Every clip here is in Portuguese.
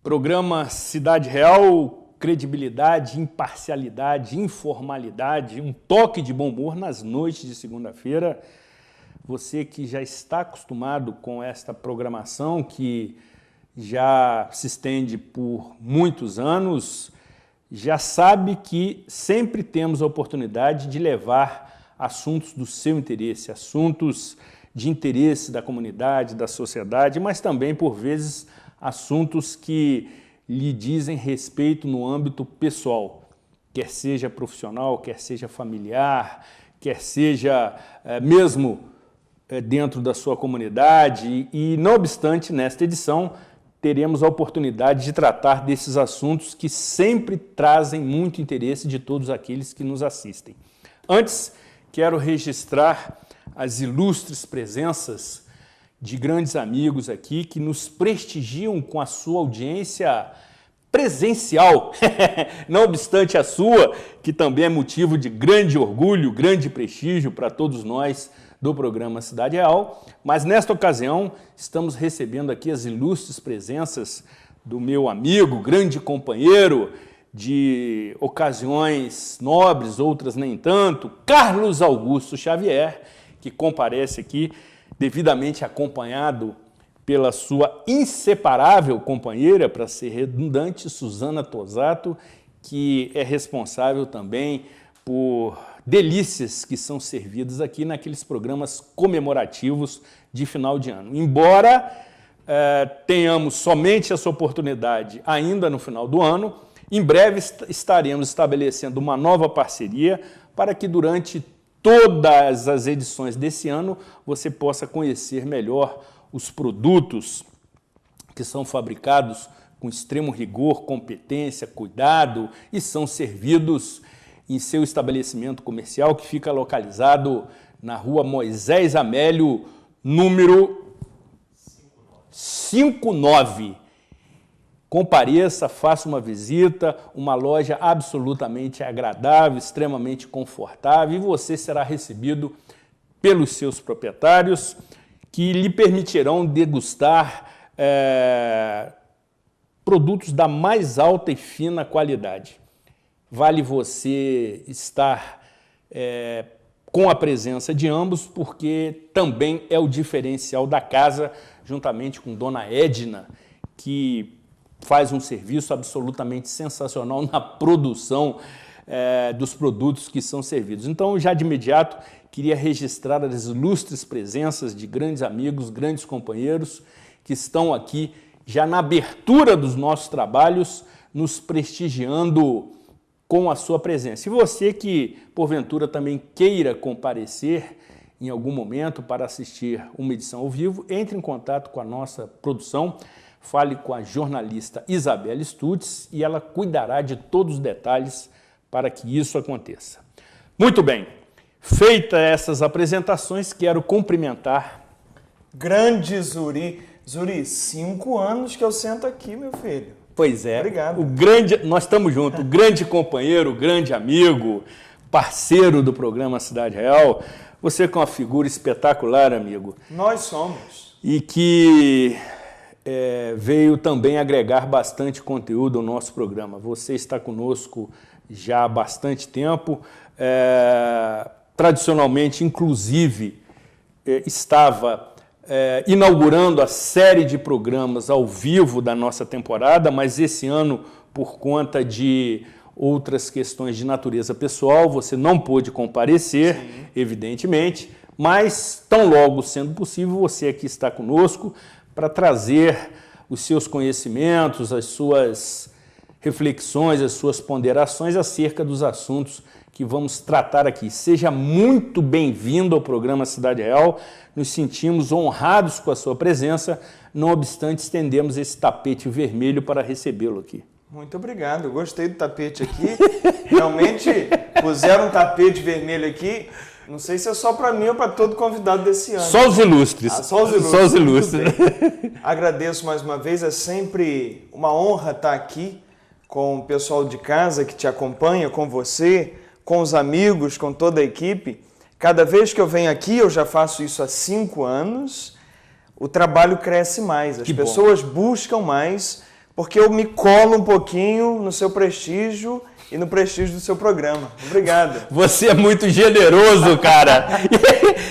Programa Cidade Real, credibilidade, imparcialidade, informalidade, um toque de bom humor nas noites de segunda-feira. Você que já está acostumado com esta programação, que já se estende por muitos anos, já sabe que sempre temos a oportunidade de levar assuntos do seu interesse, assuntos de interesse da comunidade, da sociedade, mas também, por vezes, assuntos que lhe dizem respeito no âmbito pessoal, quer seja profissional, quer seja familiar, quer seja mesmo dentro da sua comunidade. E, não obstante, nesta edição, teremos a oportunidade de tratar desses assuntos que sempre trazem muito interesse de todos aqueles que nos assistem. Antes, quero registrar as ilustres presenças de grandes amigos aqui que nos prestigiam com a sua audiência presencial, não obstante a sua, que também é motivo de grande orgulho, grande prestígio para todos nós do programa Cidade Real, mas nesta ocasião estamos recebendo aqui as ilustres presenças do meu amigo, grande companheiro de ocasiões nobres, outras nem tanto, Carlos Augusto Xavier, que comparece aqui devidamente acompanhado pela sua inseparável companheira, para ser redundante, Suzana Tosato, que é responsável também por delícias que são servidas aqui naqueles programas comemorativos de final de ano. Embora tenhamos somente essa oportunidade ainda no final do ano, em breve estaremos estabelecendo uma nova parceria para que durante todas as edições desse ano você possa conhecer melhor os produtos que são fabricados com extremo rigor, competência, cuidado e são servidos em seu estabelecimento comercial que fica localizado na rua Moisés Amélio, número 59. Compareça, faça uma visita, uma loja absolutamente agradável, extremamente confortável, e você será recebido pelos seus proprietários, que lhe permitirão degustar produtos da mais alta e fina qualidade. Vale você estar com a presença de ambos, porque também é o diferencial da casa, juntamente com Dona Edna, que faz um serviço absolutamente sensacional na produção dos produtos que são servidos. Então, já de imediato, queria registrar as ilustres presenças de grandes amigos, grandes companheiros que estão aqui já na abertura dos nossos trabalhos, nos prestigiando com a sua presença. E você que, porventura, também queira comparecer em algum momento para assistir uma edição ao vivo, entre em contato com a nossa produção, fale com a jornalista Isabela Stutz e ela cuidará de todos os detalhes para que isso aconteça. Muito bem, feitas essas apresentações, quero cumprimentar... Grande Zuri. Zuri, 5 anos que eu sento aqui, meu filho. Pois é. Obrigado. Nós estamos juntos, o grande companheiro, o grande amigo, parceiro do programa Cidade Real. Você que é uma figura espetacular, amigo. Nós somos. E que... veio também agregar bastante conteúdo ao nosso programa. Você está conosco já há bastante tempo, tradicionalmente, inclusive, estava inaugurando a série de programas ao vivo da nossa temporada, mas esse ano, por conta de outras questões de natureza pessoal, você não pôde comparecer, sim, evidentemente, mas, tão logo sendo possível, você aqui está conosco, para trazer os seus conhecimentos, as suas reflexões, as suas ponderações acerca dos assuntos que vamos tratar aqui. Seja muito bem-vindo ao programa Cidade Real, nos sentimos honrados com a sua presença, não obstante estendemos esse tapete vermelho para recebê-lo aqui. Muito obrigado, eu gostei do tapete aqui, realmente puseram um tapete vermelho aqui. Não sei se é só para mim ou para todo convidado desse ano. Só os ilustres. Só os ilustres. Só os ilustres. Agradeço mais uma vez, é sempre uma honra estar aqui com o pessoal de casa que te acompanha, com você, com os amigos, com toda a equipe. Cada vez que eu venho aqui, eu já faço isso há 5 anos, o trabalho cresce mais, as pessoas buscam mais porque eu me colo um pouquinho no seu prestígio e no prestígio do seu programa. Obrigado. Você é muito generoso, cara.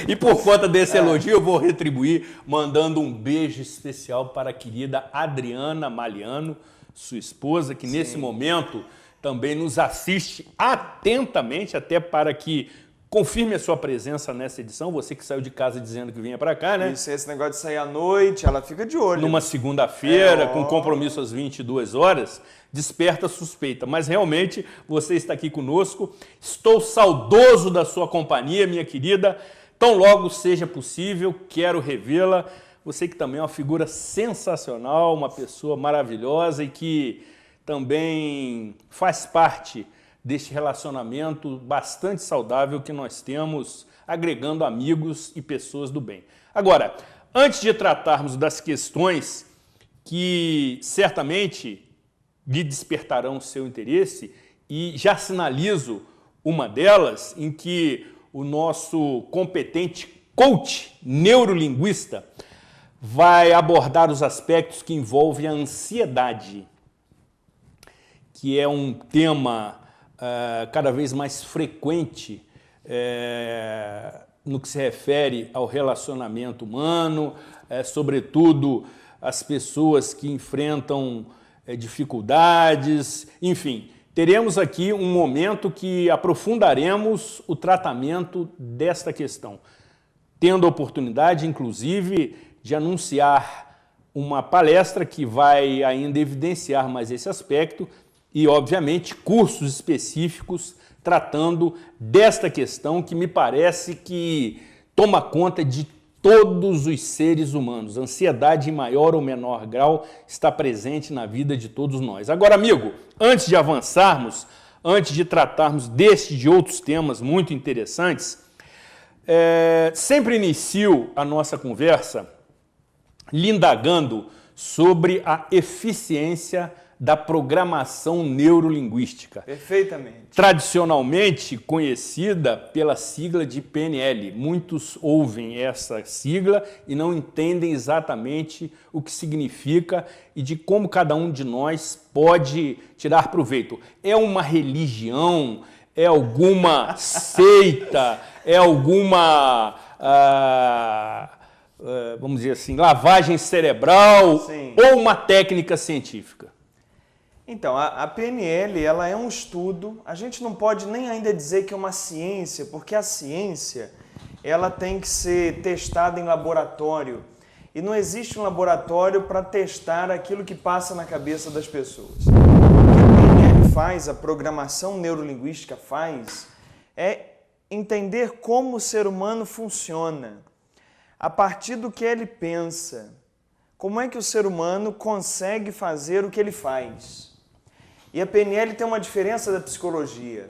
E por conta desse elogio, eu vou retribuir mandando um beijo especial para a querida Adriana Maliano, sua esposa, que nesse momento também nos assiste atentamente, até para que confirme a sua presença nessa edição. Você que saiu de casa dizendo que vinha para cá, né? Isso, esse negócio de sair à noite, ela fica de olho. Numa segunda-feira, com compromisso às 22 horas, desperta suspeita. Mas realmente você está aqui conosco. Estou saudoso da sua companhia, minha querida. Tão logo seja possível, quero revê-la. Você que também é uma figura sensacional, uma pessoa maravilhosa e que também faz parte deste relacionamento bastante saudável que nós temos, agregando amigos e pessoas do bem. Agora, antes de tratarmos das questões que certamente lhe despertarão o seu interesse, e já sinalizo uma delas, em que o nosso competente coach neurolinguista vai abordar os aspectos que envolvem a ansiedade, que é um tema cada vez mais frequente no que se refere ao relacionamento humano, sobretudo as pessoas que enfrentam dificuldades, enfim. Teremos aqui um momento que aprofundaremos o tratamento desta questão, tendo a oportunidade, inclusive, de anunciar uma palestra que vai ainda evidenciar mais esse aspecto e, obviamente, cursos específicos tratando desta questão que me parece que toma conta de todos os seres humanos. A ansiedade, em maior ou menor grau, está presente na vida de todos nós. Agora, amigo, antes de avançarmos, antes de tratarmos deste e de outros temas muito interessantes, sempre inicio a nossa conversa lhe indagando sobre a eficiência da programação neurolinguística. Perfeitamente. Tradicionalmente conhecida pela sigla de PNL. Muitos ouvem essa sigla e não entendem exatamente o que significa e de como cada um de nós pode tirar proveito. É uma religião? É alguma seita? É alguma, vamos dizer assim, lavagem cerebral? Sim. Ou uma técnica científica? Então, a PNL, ela é um estudo, a gente não pode nem ainda dizer que é uma ciência, porque a ciência, ela tem que ser testada em laboratório, e não existe um laboratório para testar aquilo que passa na cabeça das pessoas. O que a PNL faz, a programação neurolinguística faz, é entender como o ser humano funciona, a partir do que ele pensa, como é que o ser humano consegue fazer o que ele faz. E a PNL tem uma diferença da psicologia.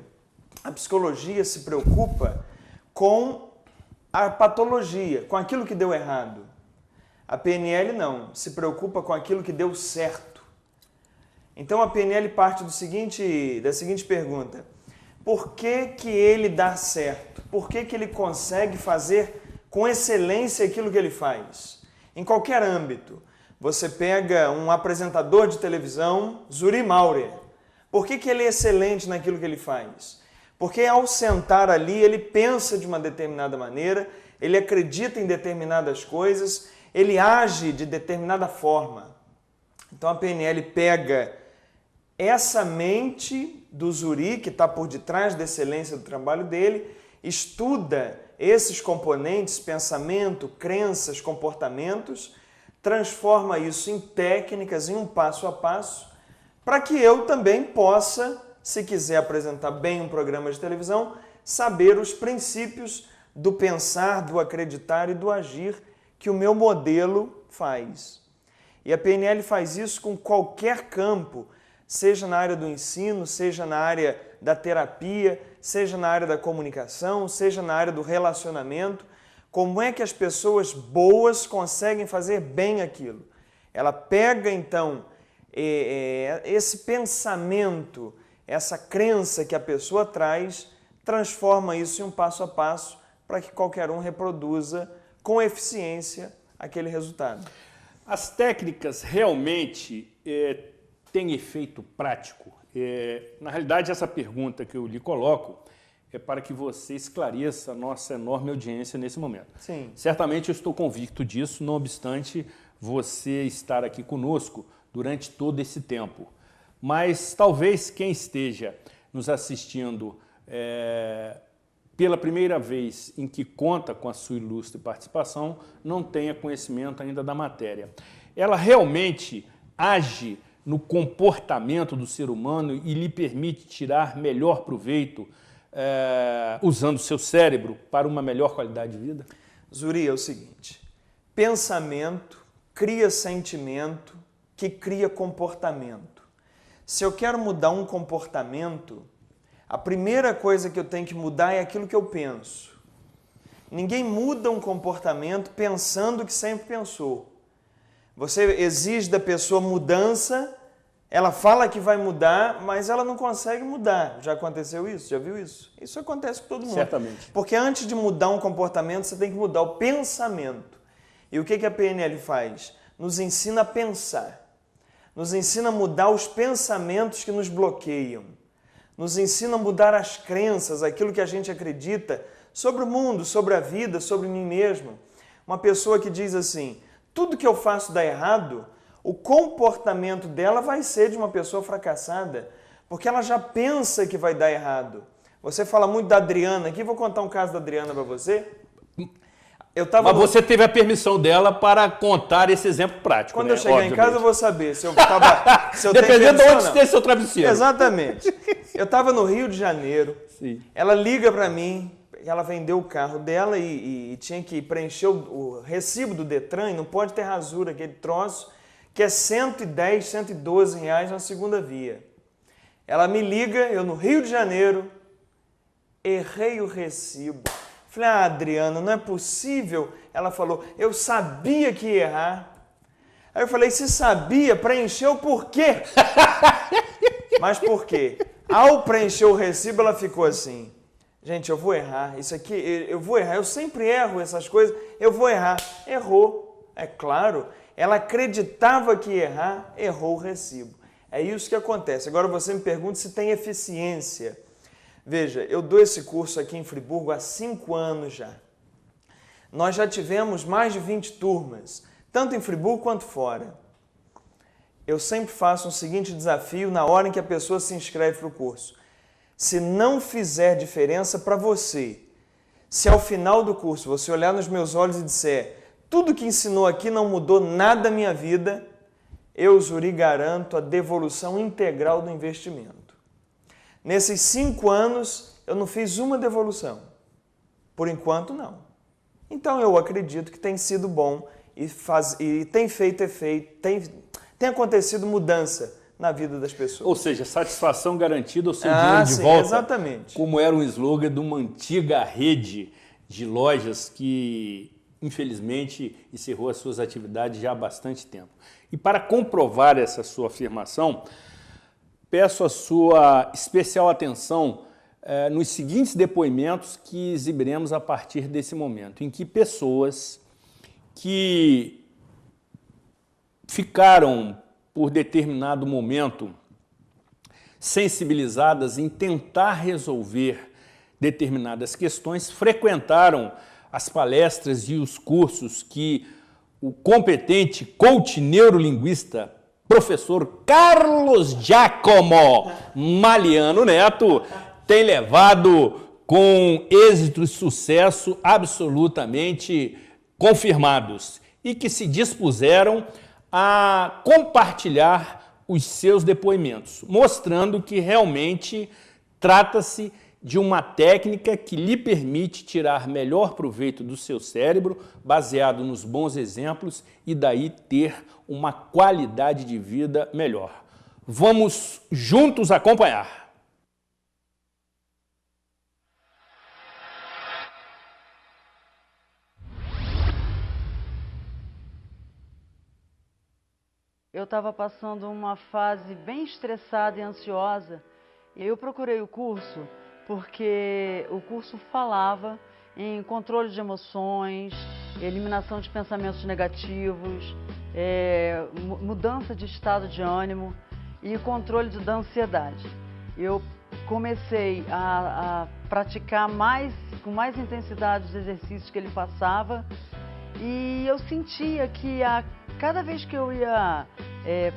A psicologia se preocupa com a patologia, com aquilo que deu errado. A PNL não, se preocupa com aquilo que deu certo. Então a PNL parte da seguinte pergunta: por que que ele dá certo? Por que que ele consegue fazer com excelência aquilo que ele faz? Em qualquer âmbito. Você pega um apresentador de televisão, Zuri Maurer. Por que que ele é excelente naquilo que ele faz? Porque ao sentar ali, ele pensa de uma determinada maneira, ele acredita em determinadas coisas, ele age de determinada forma. Então a PNL pega essa mente do Zuri, que está por detrás da excelência do trabalho dele, estuda esses componentes, pensamento, crenças, comportamentos, transforma isso em técnicas, em um passo a passo, para que eu também possa, se quiser apresentar bem um programa de televisão, saber os princípios do pensar, do acreditar e do agir que o meu modelo faz. E a PNL faz isso com qualquer campo, seja na área do ensino, seja na área da terapia, seja na área da comunicação, seja na área do relacionamento. Como é que as pessoas boas conseguem fazer bem aquilo? Ela pega, então, esse pensamento, essa crença que a pessoa traz, transforma isso em um passo a passo para que qualquer um reproduza com eficiência aquele resultado. As técnicas realmente tem efeito prático? Na realidade, essa pergunta que eu lhe coloco é para que você esclareça a nossa enorme audiência nesse momento. Sim. Certamente eu estou convicto disso, não obstante você estar aqui conosco durante todo esse tempo. Mas talvez quem esteja nos assistindo pela primeira vez em que conta com a sua ilustre participação, não tenha conhecimento ainda da matéria. Ela realmente age no comportamento do ser humano e lhe permite tirar melhor proveito usando o seu cérebro para uma melhor qualidade de vida? Zuri, é o seguinte, pensamento cria sentimento que cria comportamento. Se eu quero mudar um comportamento, a primeira coisa que eu tenho que mudar é aquilo que eu penso. Ninguém muda um comportamento pensando o que sempre pensou. Você exige da pessoa mudança, ela fala que vai mudar, mas ela não consegue mudar. Já aconteceu isso? Já viu isso? Isso acontece com todo mundo. Certamente. Porque antes de mudar um comportamento, você tem que mudar o pensamento. E o que a PNL faz? Nos ensina a pensar. Nos ensina a mudar os pensamentos que nos bloqueiam. Nos ensina a mudar as crenças, aquilo que a gente acredita sobre o mundo, sobre a vida, sobre mim mesmo. Uma pessoa que diz assim, tudo que eu faço dá errado, o comportamento dela vai ser de uma pessoa fracassada, porque ela já pensa que vai dar errado. Você fala muito da Adriana aqui, vou contar um caso da Adriana para você. Mas você teve a permissão dela para contar esse exemplo prático, Quando né? eu chegar Obviamente. em casa eu vou saber se eu estava... Dependendo de onde esteja seu travesseiro. Exatamente. Eu estava no Rio de Janeiro, Sim. Ela liga para mim, ela vendeu o carro dela e tinha que preencher o recibo do Detran, e não pode ter rasura, aquele troço, que é 110, 112 reais na segunda via. Ela me liga, eu no Rio de Janeiro, errei o recibo. Falei, Adriana, não é possível. Ela falou, eu sabia que ia errar. Aí eu falei, se sabia, preencheu por quê? Mas por quê? Ao preencher o recibo, ela ficou assim, gente, eu vou errar, isso aqui, eu vou errar, eu sempre erro essas coisas, eu vou errar. Errou, é claro, ela acreditava que ia errar, errou o recibo. É isso que acontece. Agora você me pergunta se tem eficiência. Veja, eu dou esse curso aqui em Friburgo há 5 anos já. Nós já tivemos mais de 20 turmas, tanto em Friburgo quanto fora. Eu sempre faço um seguinte desafio na hora em que a pessoa se inscreve para o curso. Se não fizer diferença para você, se ao final do curso você olhar nos meus olhos e disser tudo que ensinou aqui não mudou nada na minha vida, eu, Zuri, garanto a devolução integral do investimento. Nesses 5 anos, eu não fiz uma devolução. Por enquanto, não. Então, eu acredito que tem sido bom e tem feito efeito, tem acontecido mudança na vida das pessoas. Ou seja, satisfação garantida, o seu dinheiro de volta. Exatamente. Como era um slogan de uma antiga rede de lojas que, infelizmente, encerrou as suas atividades já há bastante tempo. E para comprovar essa sua afirmação, peço a sua especial atenção nos seguintes depoimentos que exibiremos a partir desse momento, em que pessoas que ficaram, por determinado momento, sensibilizadas em tentar resolver determinadas questões, frequentaram as palestras e os cursos que o competente coach neurolinguista professor Carlos Giacomo Maliano Neto tem levado com êxito e sucesso absolutamente confirmados e que se dispuseram a compartilhar os seus depoimentos, mostrando que realmente trata-se de uma técnica que lhe permite tirar melhor proveito do seu cérebro, baseado nos bons exemplos, e daí ter uma qualidade de vida melhor. Vamos juntos acompanhar. Eu estava passando uma fase bem estressada e ansiosa, e aí eu procurei o curso porque o curso falava em controle de emoções, eliminação de pensamentos negativos, mudança de estado de ânimo. e controle da ansiedade. Eu comecei a praticar com mais intensidade os exercícios que ele passava e eu sentia que cada vez que eu ia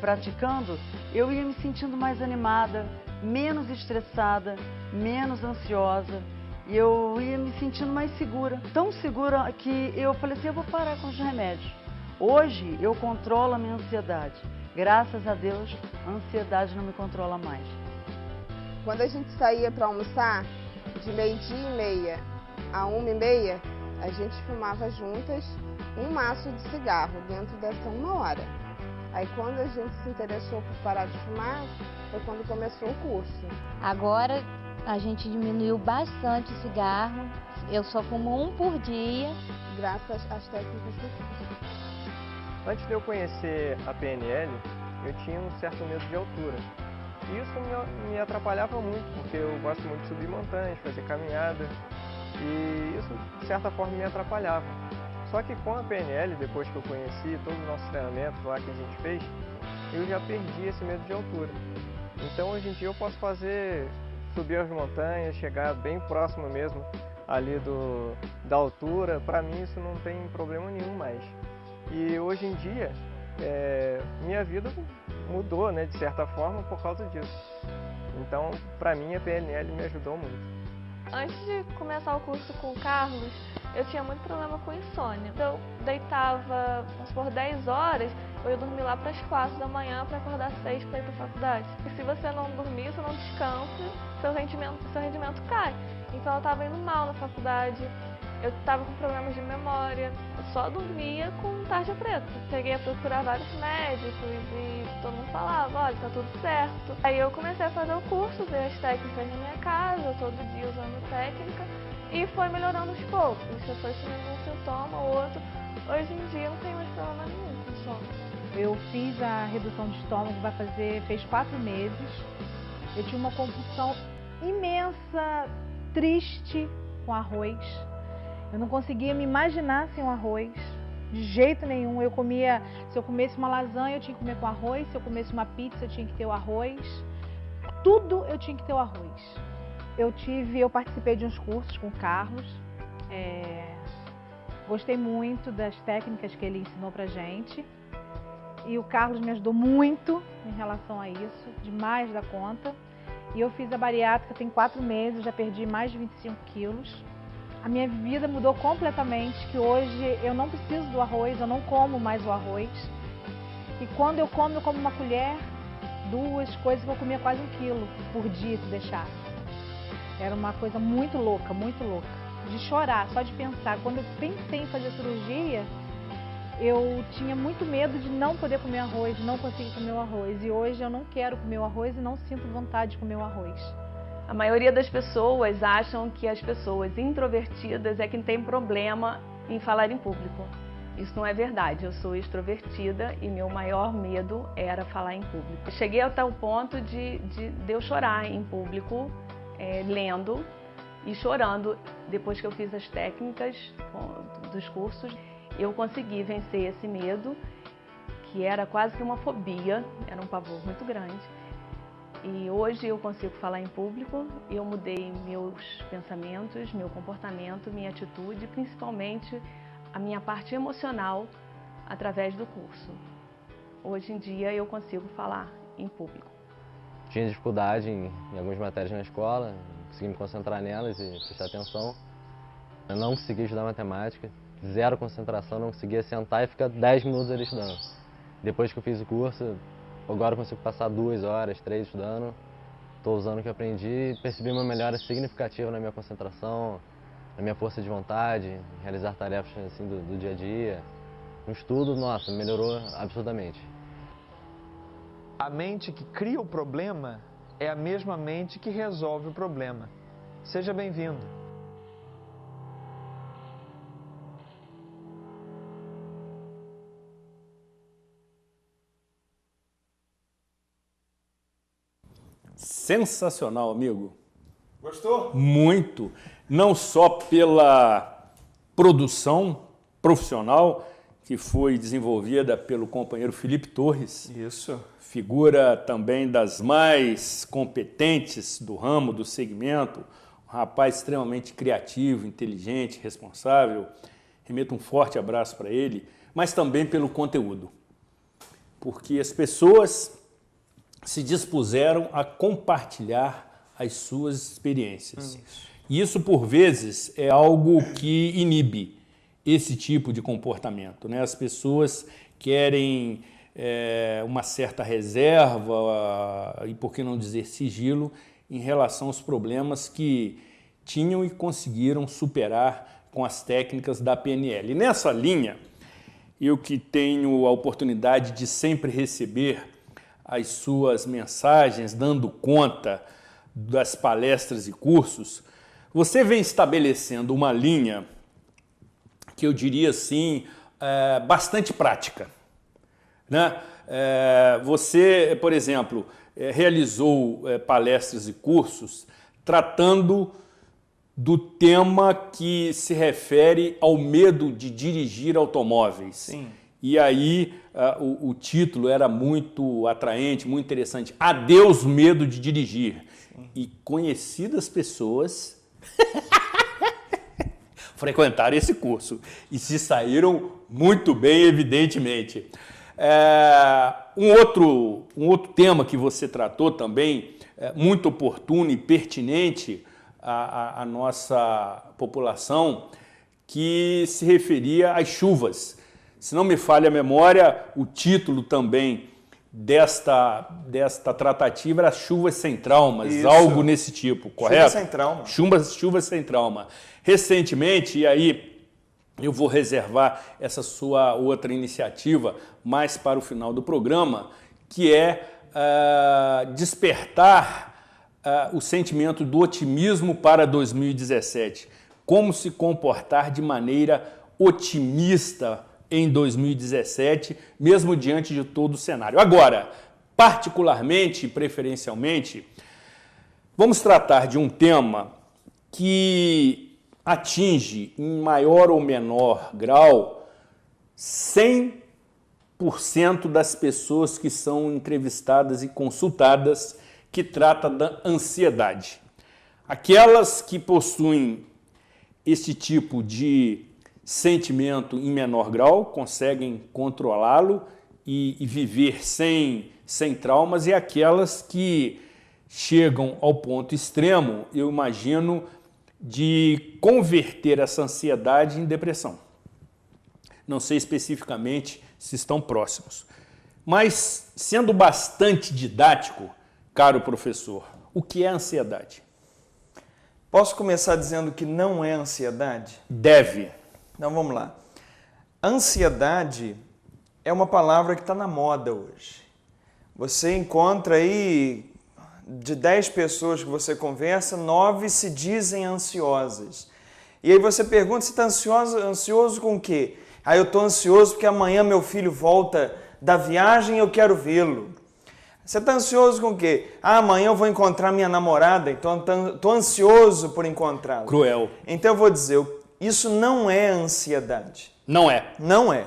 praticando, eu ia me sentindo mais animada, menos estressada, menos ansiosa. E eu ia me sentindo mais segura, tão segura que eu falei assim, eu vou parar com os remédios. Hoje eu controlo a minha ansiedade. Graças a Deus, a ansiedade não me controla mais. Quando a gente saía para almoçar, de 12h30 a 1h30, a gente fumava juntas um maço de cigarro dentro dessa 1 hora. Aí quando a gente se interessou por parar de fumar, foi quando começou o curso. Agora a gente diminuiu bastante o cigarro, eu só fumo um por dia. Graças às técnicas do curso. Antes de eu conhecer a PNL, eu tinha um certo medo de altura. E isso me atrapalhava muito, porque eu gosto muito de subir montanhas, fazer caminhada. E isso, de certa forma, me atrapalhava. Só que com a PNL, depois que eu conheci todos os nossos treinamentos lá que a gente fez, eu já perdi esse medo de altura. Então, hoje em dia, eu posso subir as montanhas, chegar bem próximo mesmo ali da altura. Para mim, isso não tem problema nenhum mais. E hoje em dia, minha vida mudou, né, de certa forma, por causa disso. Então, para mim, a PNL me ajudou muito. Antes de começar o curso com o Carlos, eu tinha muito problema com insônia. Eu deitava, vamos supor, 10 horas, eu ia dormir lá para as 4 da manhã para acordar às 6 para ir para a faculdade. E se você não dormir, você não descansa, seu rendimento cai. Então eu estava indo mal na faculdade, eu estava com problemas de memória, eu só dormia com tarja preta. Cheguei a procurar vários médicos e todo mundo falava, olha, tá tudo certo. Aí eu comecei a fazer o curso, ver as técnicas na minha casa, todo dia usando técnica, e foi melhorando aos poucos. Você foi sumindo um sintoma ou outro. Hoje em dia eu não tenho mais problema nenhum com sono. Eu fiz a redução de estômago, fez 4 meses. Eu tinha uma compulsão imensa, triste com arroz. Eu não conseguia me imaginar sem o arroz, de jeito nenhum. Se eu comesse uma lasanha, eu tinha que comer com arroz. Se eu comesse uma pizza, eu tinha que ter o arroz. Tudo eu tinha que ter o arroz. Eu participei de uns cursos com o Carlos. Gostei muito das técnicas que ele ensinou pra gente. E o Carlos me ajudou muito em relação a isso, demais da conta. E eu fiz a bariátrica tem 4 meses, já perdi mais de 25 quilos. A minha vida mudou completamente, que hoje eu não preciso do arroz, eu não como mais o arroz. E quando eu como uma colher, 2 coisas que eu comia quase 1 quilo por dia se deixasse. Era uma coisa muito louca, de chorar, só de pensar. Quando eu pensei em fazer cirurgia, eu tinha muito medo de não poder comer arroz, de não conseguir comer o arroz. E hoje eu não quero comer o arroz e não sinto vontade de comer o arroz. A maioria das pessoas acham que as pessoas introvertidas é quem tem problema em falar em público. Isso não é verdade. Eu sou extrovertida e meu maior medo era falar em público. Eu cheguei até o ponto de eu chorar em público, lendo e chorando. Depois que eu fiz as técnicas dos cursos, eu consegui vencer esse medo, que era quase que uma fobia, era um pavor muito grande. E hoje eu consigo falar em público, eu mudei meus pensamentos, meu comportamento, minha atitude, principalmente a minha parte emocional através do curso. Hoje em dia eu consigo falar em público. Tinha dificuldade em algumas matérias na escola, consegui me concentrar nelas e prestar atenção. Eu não consegui estudar matemática, 0 concentração, não conseguia sentar e ficar 10 minutos ali estudando. Depois que eu fiz o curso, agora eu consigo passar 2 horas, 3 estudando. Estou usando o que eu aprendi e percebi uma melhora significativa na minha concentração, na minha força de vontade, em realizar tarefas assim, do dia a dia. No estudo, nossa, melhorou absurdamente. A mente que cria o problema é a mesma mente que resolve o problema. Seja bem-vindo. Sensacional, amigo. Gostou? Muito. Não só pela produção profissional, que foi desenvolvida pelo companheiro Felipe Torres. Isso. Figura também das mais competentes do ramo, do segmento, um rapaz extremamente criativo, inteligente, responsável. Remeto um forte abraço para ele, mas também pelo conteúdo, porque as pessoas se dispuseram a compartilhar as suas experiências. E isso, por vezes, é algo que inibe esse tipo de comportamento, né? As pessoas querem uma certa reserva e, por que não dizer, sigilo em relação aos problemas que tinham e conseguiram superar com as técnicas da PNL. E nessa linha, eu que tenho a oportunidade de sempre receber as suas mensagens, dando conta das palestras e cursos, você vem estabelecendo uma linha que eu diria assim, bastante prática, né? Você, por exemplo, realizou palestras e cursos tratando do tema que se refere ao medo de dirigir automóveis. Sim. E aí o título era muito atraente, muito interessante. Adeus medo de dirigir. Sim. E conhecidas pessoas frequentaram esse curso e se saíram muito bem, evidentemente. Um outro tema que você tratou também, muito oportuno e pertinente à nossa população, que se referia às chuvas. Se não me falha a memória, o título também desta tratativa era Chuvas Sem Traumas, Isso. Algo nesse tipo, correto? Chuvas Sem Trauma. Chuvas Sem Trauma. Recentemente, e aí eu vou reservar essa sua outra iniciativa mais para o final do programa, que é despertar o sentimento do otimismo para 2017. Como se comportar de maneira otimista em 2017, mesmo diante de todo o cenário. Agora, particularmente e preferencialmente, vamos tratar de um tema que atinge, em maior ou menor grau, 100% das pessoas que são entrevistadas e consultadas, que trata da ansiedade. Aquelas que possuem esse tipo de sentimento em menor grau, conseguem controlá-lo e viver sem traumas, e aquelas que chegam ao ponto extremo, eu imagino, de converter essa ansiedade em depressão. Não sei especificamente se estão próximos. Mas, sendo bastante didático, caro professor, o que é ansiedade? Posso começar dizendo que não é ansiedade? Deve. Então vamos lá. Ansiedade é uma palavra que está na moda hoje. Você encontra aí, de 10 pessoas que você conversa, 9 se dizem ansiosas. E aí você pergunta, você está ansioso com o quê? Eu estou ansioso porque amanhã meu filho volta da viagem e eu quero vê-lo. Você está ansioso com o quê? Amanhã eu vou encontrar minha namorada, então estou ansioso por encontrá-la. Cruel. Então eu vou dizer, isso não é ansiedade. Não é. Não é.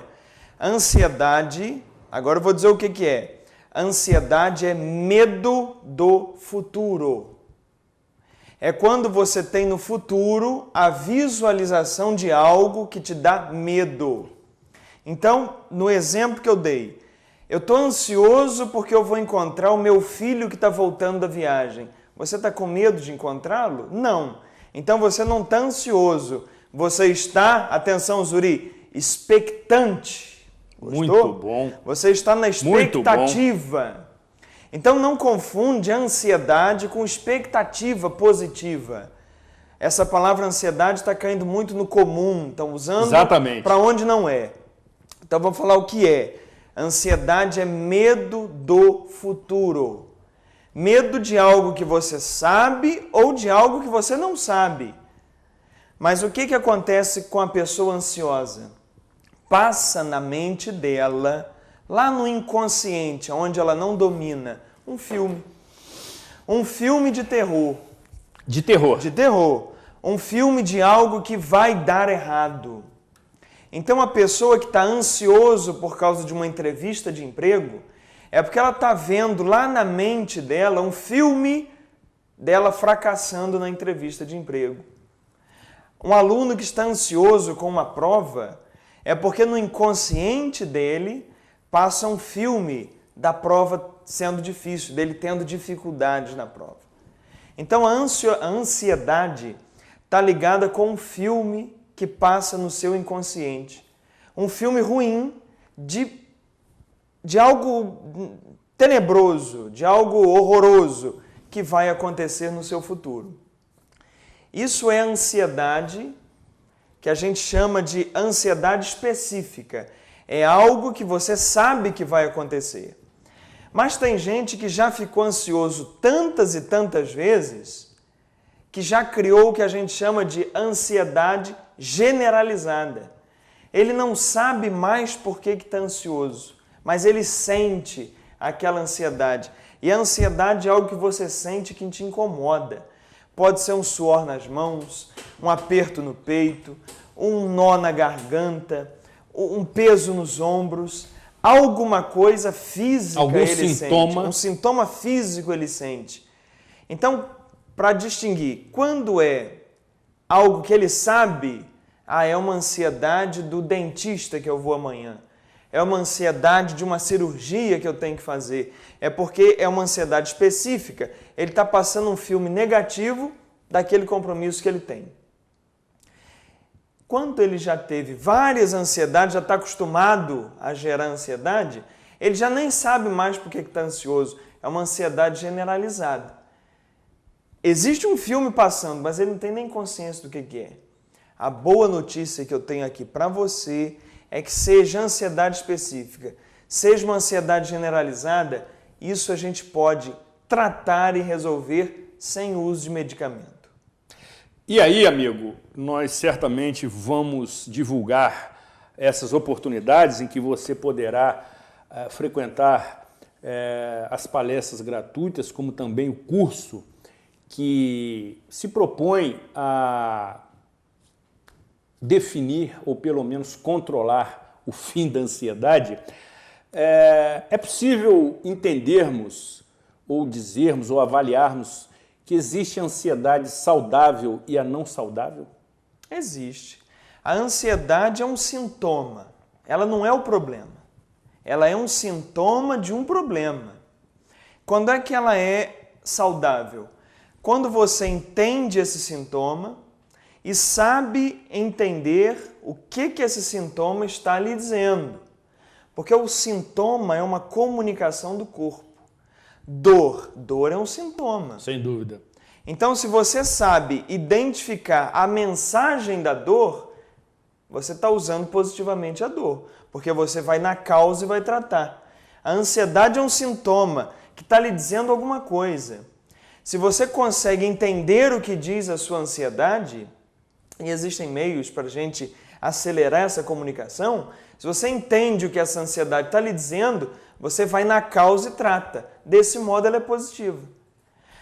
Ansiedade, agora eu vou dizer o que é. Ansiedade é medo do futuro. É quando você tem no futuro a visualização de algo que te dá medo. Então, no exemplo que eu dei, eu estou ansioso porque eu vou encontrar o meu filho que está voltando da viagem. Você está com medo de encontrá-lo? Não. Então você não está ansioso. Você está, atenção Zuri, expectante. Gostou? Muito bom. Você está na expectativa. Então não confunde ansiedade com expectativa positiva. Essa palavra ansiedade está caindo muito no comum, estão usando para onde não é. Então vamos falar o que é. Ansiedade é medo do futuro. Medo de algo que você sabe ou de algo que você não sabe. Mas o que acontece com a pessoa ansiosa? Passa na mente dela, lá no inconsciente, onde ela não domina, um filme. Um filme de terror. De terror. De terror. Um filme de algo que vai dar errado. Então, a pessoa que está ansioso por causa de uma entrevista de emprego é porque ela está vendo lá na mente dela um filme dela fracassando na entrevista de emprego. Um aluno que está ansioso com uma prova é porque no inconsciente dele passa um filme da prova sendo difícil, dele tendo dificuldades na prova. Então, a ansiedade está ligada com um filme que passa no seu inconsciente. Um filme ruim de algo tenebroso, de algo horroroso que vai acontecer no seu futuro. Isso é ansiedade que a gente chama de ansiedade específica. É algo que você sabe que vai acontecer. Mas tem gente que já ficou ansioso tantas e tantas vezes que já criou o que a gente chama de ansiedade generalizada. Ele não sabe mais por que está ansioso, mas ele sente aquela ansiedade. E a ansiedade é algo que você sente que te incomoda. Pode ser um suor nas mãos, um aperto no peito, um nó na garganta, um peso nos ombros, alguma coisa física ele sente. Um sintoma físico ele sente. Então, para distinguir, quando é algo que ele sabe, é uma ansiedade do dentista que eu vou amanhã. É uma ansiedade de uma cirurgia que eu tenho que fazer. É porque é uma ansiedade específica. Ele está passando um filme negativo daquele compromisso que ele tem. Quando ele já teve várias ansiedades, já está acostumado a gerar ansiedade, ele já nem sabe mais por que está ansioso. É uma ansiedade generalizada. Existe um filme passando, mas ele não tem nem consciência do que é. A boa notícia que eu tenho aqui para você é que seja ansiedade específica, seja uma ansiedade generalizada, isso a gente pode tratar e resolver sem uso de medicamento. E aí, amigo, nós certamente vamos divulgar essas oportunidades em que você poderá frequentar as palestras gratuitas, como também o curso que se propõe a definir ou pelo menos controlar o fim da ansiedade. É possível entendermos ou dizermos ou avaliarmos que existe a ansiedade saudável e a não saudável? Existe. A ansiedade é um sintoma, ela não é o problema. Ela é um sintoma de um problema. Quando é que ela é saudável? Quando você entende esse sintoma e sabe entender o que esse sintoma está lhe dizendo. Porque o sintoma é uma comunicação do corpo. Dor é um sintoma. Sem dúvida. Então, se você sabe identificar a mensagem da dor, você está usando positivamente a dor, porque você vai na causa e vai tratar. A ansiedade é um sintoma que está lhe dizendo alguma coisa. Se você consegue entender o que diz a sua ansiedade, e existem meios para a gente acelerar essa comunicação, se você entende o que essa ansiedade está lhe dizendo, você vai na causa e trata. Desse modo, ela é positiva.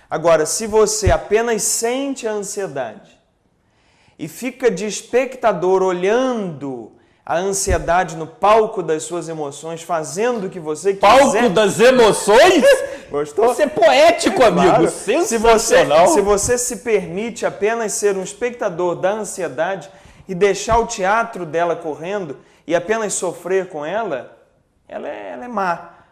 Agora, se você apenas sente a ansiedade e fica de espectador olhando a ansiedade no palco das suas emoções, fazendo o que você quiser... Palco das emoções? Gostou? Isso é poético, amigo. Claro. Sensacional. Se você se permite apenas ser um espectador da ansiedade e deixar o teatro dela correndo e apenas sofrer com ela, ela é má.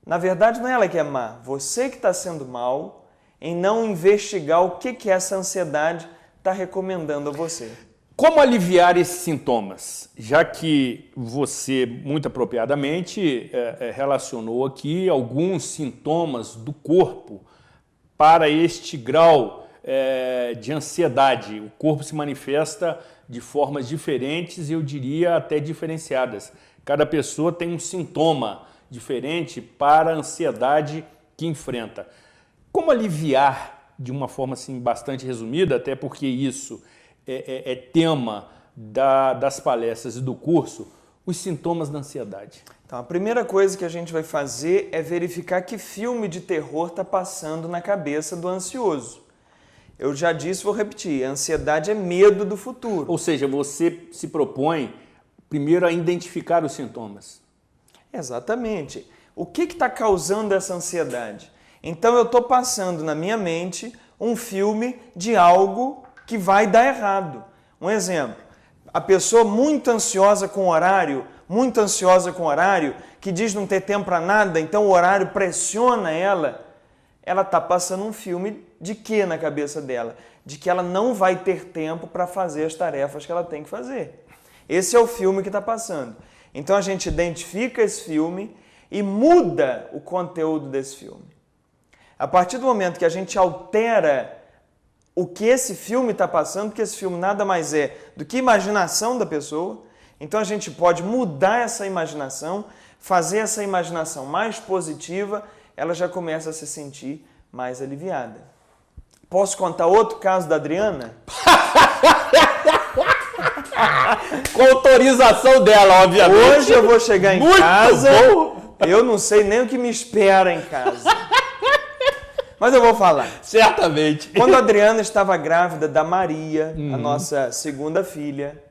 Na verdade, não é ela que é má. Você que está sendo mal em não investigar o que essa ansiedade está recomendando a você. Como aliviar esses sintomas? Já que você, muito apropriadamente, relacionou aqui alguns sintomas do corpo para este grau de ansiedade. O corpo se manifesta de formas diferentes e eu diria até diferenciadas. Cada pessoa tem um sintoma diferente para a ansiedade que enfrenta. Como aliviar, de uma forma assim, bastante resumida, até porque isso é tema das palestras e do curso, os sintomas da ansiedade? Então, a primeira coisa que a gente vai fazer é verificar que filme de terror está passando na cabeça do ansioso. Eu já disse, vou repetir, a ansiedade é medo do futuro. Ou seja, você se propõe primeiro a identificar os sintomas. Exatamente. O que está causando essa ansiedade? Então eu estou passando na minha mente um filme de algo que vai dar errado. Um exemplo, a pessoa muito ansiosa com o horário, que diz não ter tempo para nada, então o horário pressiona ela está passando um filme de quê na cabeça dela? De que ela não vai ter tempo para fazer as tarefas que ela tem que fazer. Esse é o filme que está passando. Então a gente identifica esse filme e muda o conteúdo desse filme. A partir do momento que a gente altera o que esse filme está passando, porque esse filme nada mais é do que imaginação da pessoa, então a gente pode mudar essa imaginação, fazer essa imaginação mais positiva, ela já começa a se sentir mais aliviada. Posso contar outro caso da Adriana? Com autorização dela, obviamente. Hoje eu vou chegar em Muito casa, bom. Eu não sei nem o que me espera em casa. Mas eu vou falar. Certamente. Quando a Adriana estava grávida da Maria, a nossa segunda filha,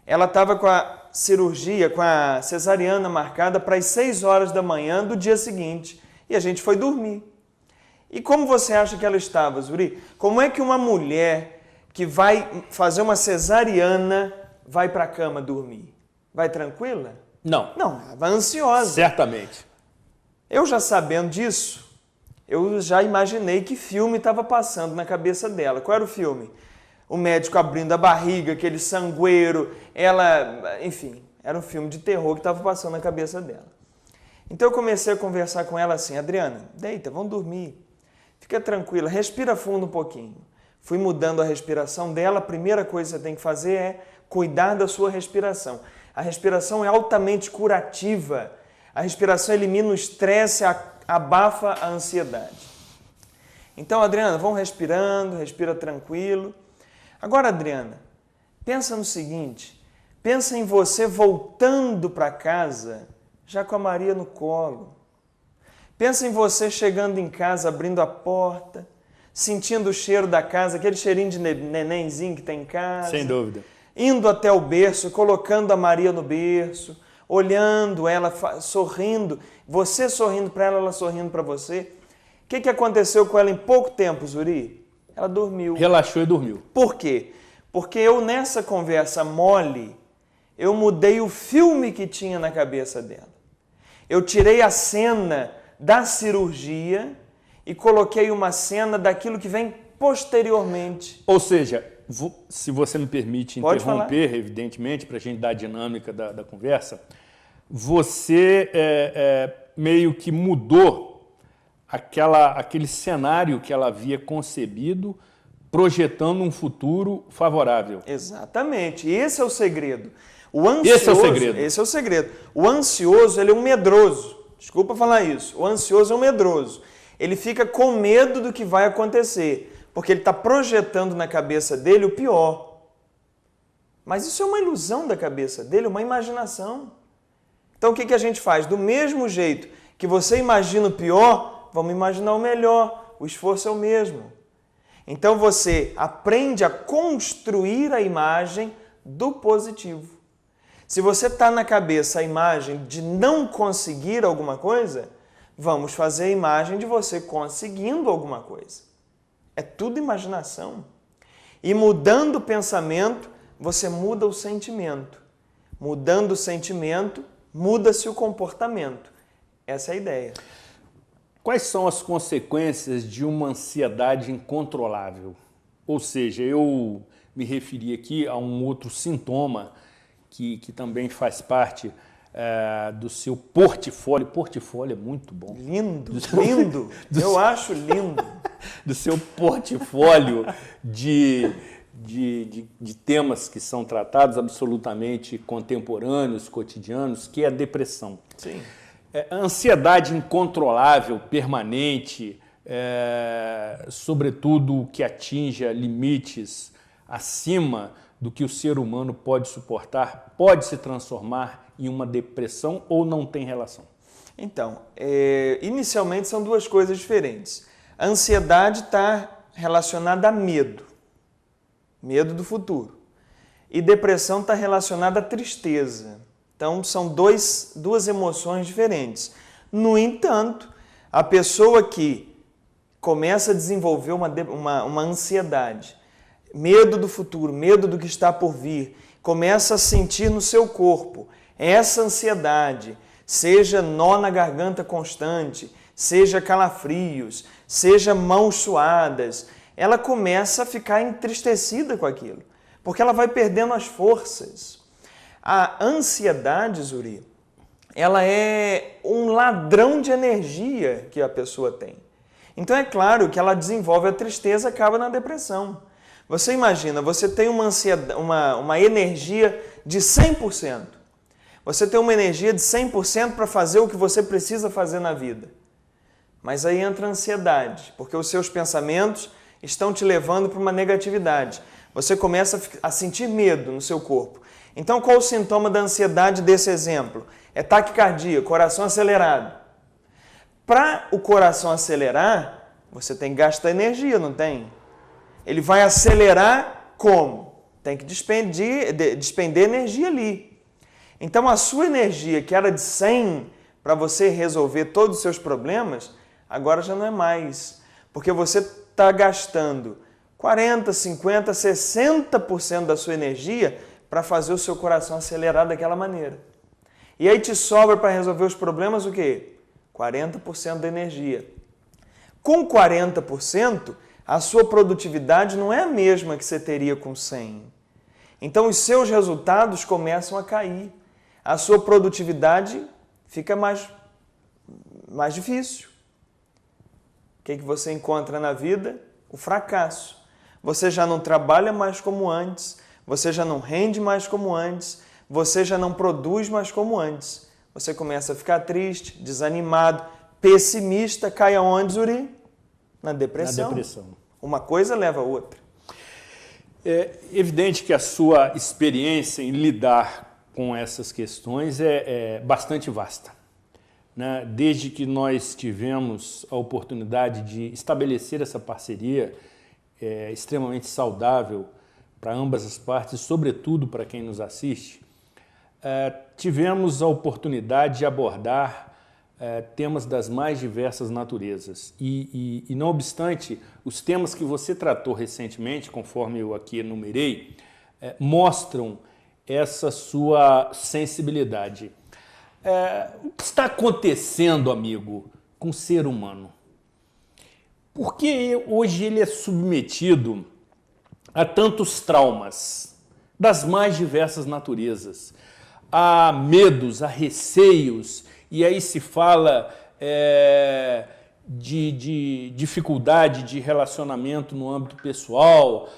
ela estava com a cirurgia, com a cesariana marcada para as 6 horas da manhã do dia seguinte. E a gente foi dormir. E como você acha que ela estava, Zuri? Como é que uma mulher que vai fazer uma cesariana vai para a cama dormir? Vai tranquila? Não. Não, ela vai ansiosa. Certamente. Eu já sabendo disso, eu já imaginei que filme estava passando na cabeça dela. Qual era o filme? O médico abrindo a barriga, aquele sangueiro, ela... Enfim, era um filme de terror que estava passando na cabeça dela. Então eu comecei a conversar com ela assim, Adriana, deita, vamos dormir. Fica tranquila, respira fundo um pouquinho. Fui mudando a respiração dela, a primeira coisa que você tem que fazer é cuidar da sua respiração. A respiração é altamente curativa. A respiração elimina o estresse, abafa a ansiedade. Então, Adriana, vamos respirando, respira tranquilo. Agora, Adriana, pensa no seguinte, pensa em você voltando para casa já com a Maria no colo. Pensa em você chegando em casa, abrindo a porta, sentindo o cheiro da casa, aquele cheirinho de nenenzinho que tem em casa. Sem dúvida. Indo até o berço, colocando a Maria no berço, olhando ela, sorrindo, você sorrindo para ela, ela sorrindo para você. O que aconteceu com ela em pouco tempo, Zuri? Ela dormiu. Relaxou e dormiu. Por quê? Porque eu, nessa conversa mole, eu mudei o filme que tinha na cabeça dela. Eu tirei a cena da cirurgia e coloquei uma cena daquilo que vem posteriormente. Ou seja, se você me permite Pode interromper, falar. Evidentemente, para a gente dar a dinâmica da conversa, você meio que mudou aquele cenário que ela havia concebido, projetando um futuro favorável. Exatamente. Esse é o segredo. O ansioso, esse é o segredo. Esse é o segredo. O ansioso, ele é um medroso. Desculpa falar isso. O ansioso é um medroso. Ele fica com medo do que vai acontecer, porque ele está projetando na cabeça dele o pior. Mas isso é uma ilusão da cabeça dele, uma imaginação. Então o que a gente faz? Do mesmo jeito que você imagina o pior, vamos imaginar o melhor. O esforço é o mesmo. Então você aprende a construir a imagem do positivo. Se você está na cabeça a imagem de não conseguir alguma coisa, vamos fazer a imagem de você conseguindo alguma coisa. É tudo imaginação. E mudando o pensamento, você muda o sentimento. Mudando o sentimento, muda-se o comportamento. Essa é a ideia. Quais são as consequências de uma ansiedade incontrolável? Ou seja, eu me referi aqui a um outro sintoma que também faz parte do seu portfólio. Portfólio é muito bom. Lindo, lindo. Eu acho lindo. Do seu portfólio de temas que são tratados absolutamente contemporâneos, cotidianos, que é a depressão. Sim. A ansiedade incontrolável, permanente, sobretudo que atinja limites acima do que o ser humano pode suportar, pode se transformar em uma depressão ou não tem relação? Então, inicialmente são duas coisas diferentes. A ansiedade está relacionada a medo. Medo do futuro. e depressão está relacionada à tristeza. Então, são duas emoções diferentes. No entanto, a pessoa que começa a desenvolver uma ansiedade, medo do futuro, medo do que está por vir, começa a sentir no seu corpo essa ansiedade, seja nó na garganta constante, seja calafrios, seja mãos suadas, ela começa a ficar entristecida com aquilo, porque ela vai perdendo as forças. A ansiedade, Zuri, ela é um ladrão de energia que a pessoa tem. Então é claro que ela desenvolve a tristeza e acaba na depressão. Você imagina, você tem uma energia de 100%. Você tem uma energia de 100% para fazer o que você precisa fazer na vida. Mas aí entra a ansiedade, porque os seus pensamentos estão te levando para uma negatividade. Você começa a sentir medo no seu corpo. Então, qual o sintoma da ansiedade desse exemplo? É taquicardia, coração acelerado. Para o coração acelerar, você tem que gastar energia, não tem? Ele vai acelerar como? Tem que despender energia ali. Então, a sua energia, que era de 100 para você resolver todos os seus problemas, agora já não é mais. Porque você está gastando 40%, 50%, 60% da sua energia para fazer o seu coração acelerar daquela maneira. E aí te sobra para resolver os problemas o quê? 40% da energia. Com 40%, a sua produtividade não é a mesma que você teria com 100. Então, os seus resultados começam a cair. A sua produtividade fica mais difícil. O que você encontra na vida? O fracasso. Você já não trabalha mais como antes, você já não rende mais como antes, você já não produz mais como antes. Você começa a ficar triste, desanimado, pessimista, cai aonde, Zuri? Na depressão. Na depressão. Uma coisa leva a outra. É evidente que a sua experiência em lidar com essas questões é bastante vasta, né? Desde que nós tivemos a oportunidade de estabelecer essa parceria extremamente saudável para ambas as partes, sobretudo para quem nos assiste, tivemos a oportunidade de abordar temas das mais diversas naturezas. E não obstante, os temas que você tratou recentemente, conforme eu aqui enumerei, mostram essa sua sensibilidade. O que está acontecendo, amigo, com o ser humano? Por que hoje ele é submetido a tantos traumas das mais diversas naturezas? Há medos, há receios, e aí se fala de dificuldade de relacionamento no âmbito pessoal,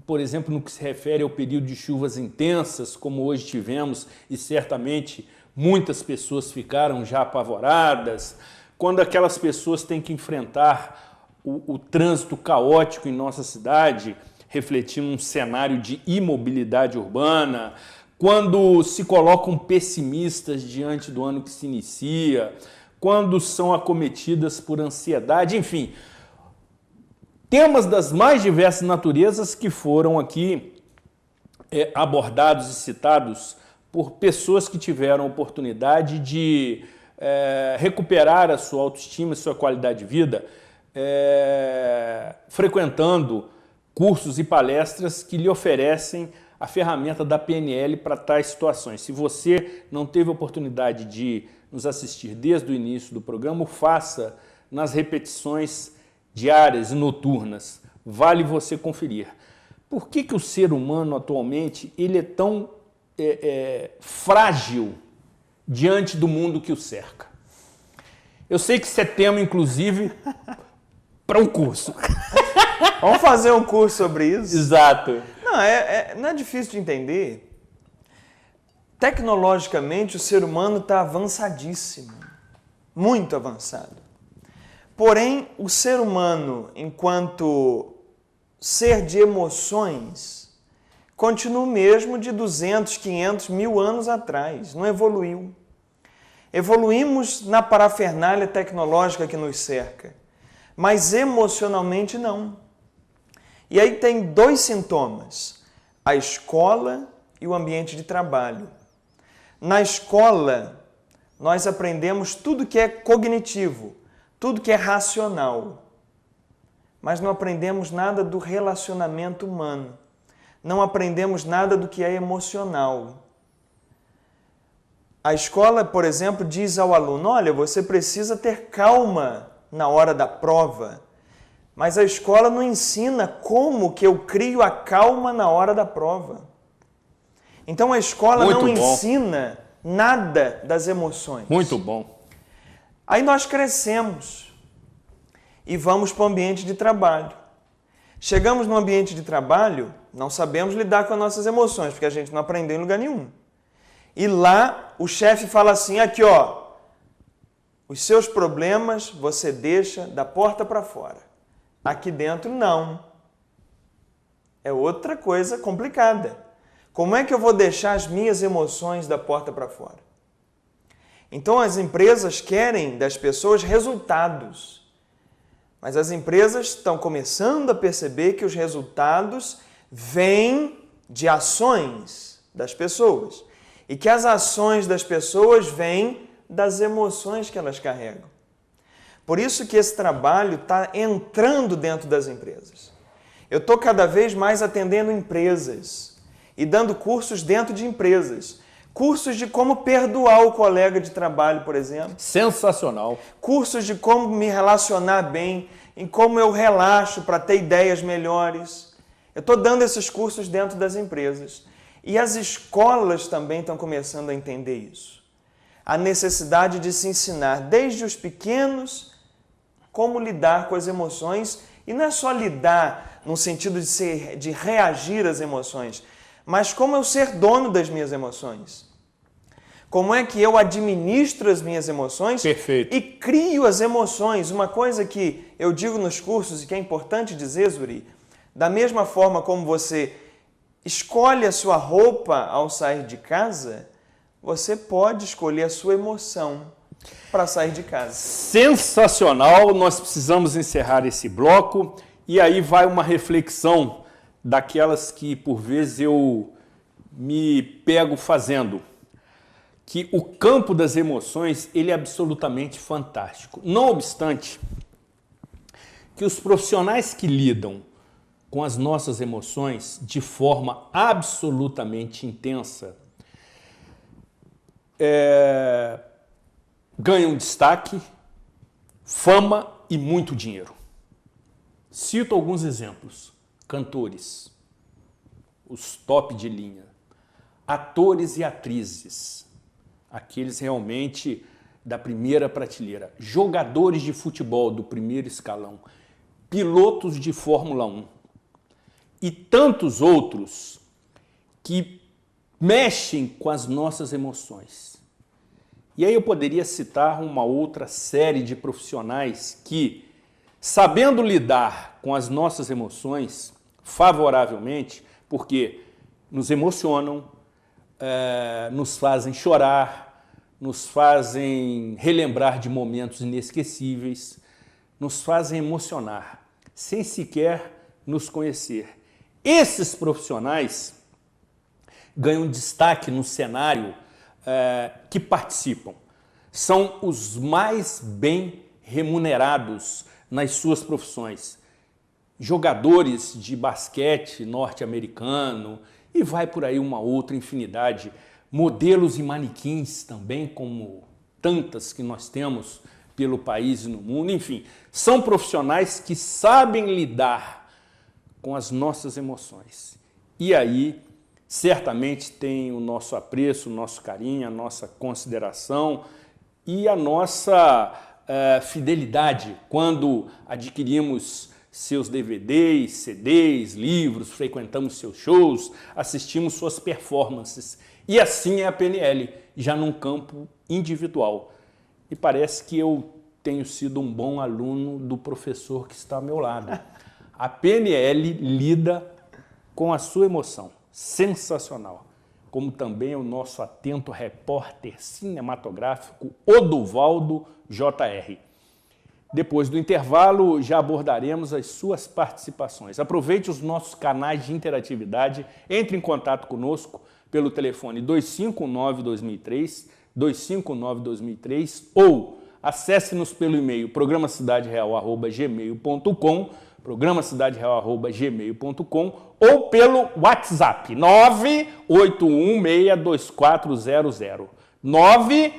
por exemplo, no que se refere ao período de chuvas intensas, como hoje tivemos, e certamente muitas pessoas ficaram já apavoradas, quando aquelas pessoas têm que enfrentar o trânsito caótico em nossa cidade, refletindo um cenário de imobilidade urbana, quando se colocam pessimistas diante do ano que se inicia, quando são acometidas por ansiedade, enfim, temas das mais diversas naturezas que foram aqui abordados e citados por pessoas que tiveram a oportunidade de recuperar a sua autoestima e sua qualidade de vida, frequentando cursos e palestras que lhe oferecem a ferramenta da PNL para tais situações. Se você não teve a oportunidade de nos assistir desde o início do programa, o faça nas repetições diárias e noturnas. Vale você conferir. Por que o ser humano atualmente ele é tão frágil diante do mundo que o cerca? Eu sei que isso é tema, inclusive, para um curso. Vamos fazer um curso sobre isso? Exato. Não é difícil de entender. Tecnologicamente, o ser humano está avançadíssimo. Muito avançado. Porém, o ser humano, enquanto ser de emoções, continua o mesmo de 200, 500, 1000 anos atrás. Não evoluiu. Evoluímos na parafernália tecnológica que nos cerca, mas emocionalmente não. E aí tem dois sintomas. a escola e o ambiente de trabalho. Na escola, nós aprendemos tudo que é cognitivo, tudo que é racional, mas não aprendemos nada do relacionamento humano, não aprendemos nada do que é emocional. A escola, por exemplo, diz ao aluno, olha, você precisa ter calma na hora da prova, mas a escola não ensina como que eu crio a calma na hora da prova. Então a escola não ensina nada das emoções. Muito bom. Aí nós crescemos e vamos para o ambiente de trabalho. Chegamos no ambiente de trabalho, não sabemos lidar com as nossas emoções, porque a gente não aprendeu em lugar nenhum. E lá o chefe fala assim, aqui ó, os seus problemas você deixa da porta para fora. Aqui dentro não. É outra coisa complicada. Como é que eu vou deixar as minhas emoções da porta para fora? Então as empresas querem das pessoas resultados. Mas as empresas estão começando a perceber que os resultados vêm de ações das pessoas. E que as ações das pessoas vêm das emoções que elas carregam. Por isso que esse trabalho está entrando dentro das empresas. Eu estou cada vez mais atendendo empresas e dando cursos dentro de empresas. Cursos de como perdoar o colega de trabalho, por exemplo. Sensacional. Cursos de como me relacionar bem, em como eu relaxo para ter ideias melhores. Eu estou dando esses cursos dentro das empresas. E as escolas também estão começando a entender isso. A necessidade de se ensinar desde os pequenos como lidar com as emoções. E não é só lidar no sentido de reagir às emoções, mas como eu ser dono das minhas emoções. Como é que eu administro as minhas emoções. Perfeito. E crio as emoções. Uma coisa que eu digo nos cursos e que é importante dizer, Zuri, da mesma forma como você escolhe a sua roupa ao sair de casa, você pode escolher a sua emoção para sair de casa. Sensacional, nós precisamos encerrar esse bloco e aí vai uma reflexão daquelas que por vezes eu me pego fazendo, que o campo das emoções ele é absolutamente fantástico. Não obstante que os profissionais que lidam com as nossas emoções de forma absolutamente intensa ganham destaque, fama e muito dinheiro. Cito alguns exemplos. Cantores, os top de linha, atores e atrizes, aqueles realmente da primeira prateleira, jogadores de futebol do primeiro escalão, pilotos de Fórmula 1 e tantos outros que mexem com as nossas emoções. E aí eu poderia citar uma outra série de profissionais que, sabendo lidar com as nossas emoções favoravelmente, porque nos emocionam, nos fazem chorar, nos fazem relembrar de momentos inesquecíveis, nos fazem emocionar, sem sequer nos conhecer. Esses profissionais ganham destaque no cenário que participam. São os mais bem remunerados nas suas profissões. Jogadores de basquete norte-americano e vai por aí uma outra infinidade. Modelos e manequins também, como tantas que nós temos pelo país e no mundo. Enfim, são profissionais que sabem lidar com as nossas emoções. E aí, certamente tem o nosso apreço, o nosso carinho, a nossa consideração e a nossa fidelidade quando adquirimos seus DVDs, CDs, livros, frequentamos seus shows, assistimos suas performances. E assim é a PNL, já num campo individual. E parece que eu tenho sido um bom aluno do professor que está ao meu lado. A PNL lida com a sua emoção. Sensacional. Como também o nosso atento repórter cinematográfico Oduvaldo J.R. Depois do intervalo, já abordaremos as suas participações. Aproveite os nossos canais de interatividade, entre em contato conosco pelo telefone 259-2003, 259-2003 ou acesse-nos pelo e-mail programacidadereal@gmail.com, programacidadereal@gmail.com ou pelo WhatsApp 981624000. 9,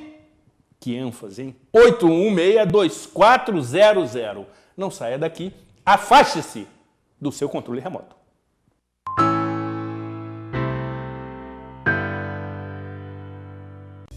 que ênfase, hein? 816-2400. Não saia daqui, afaste-se do seu controle remoto.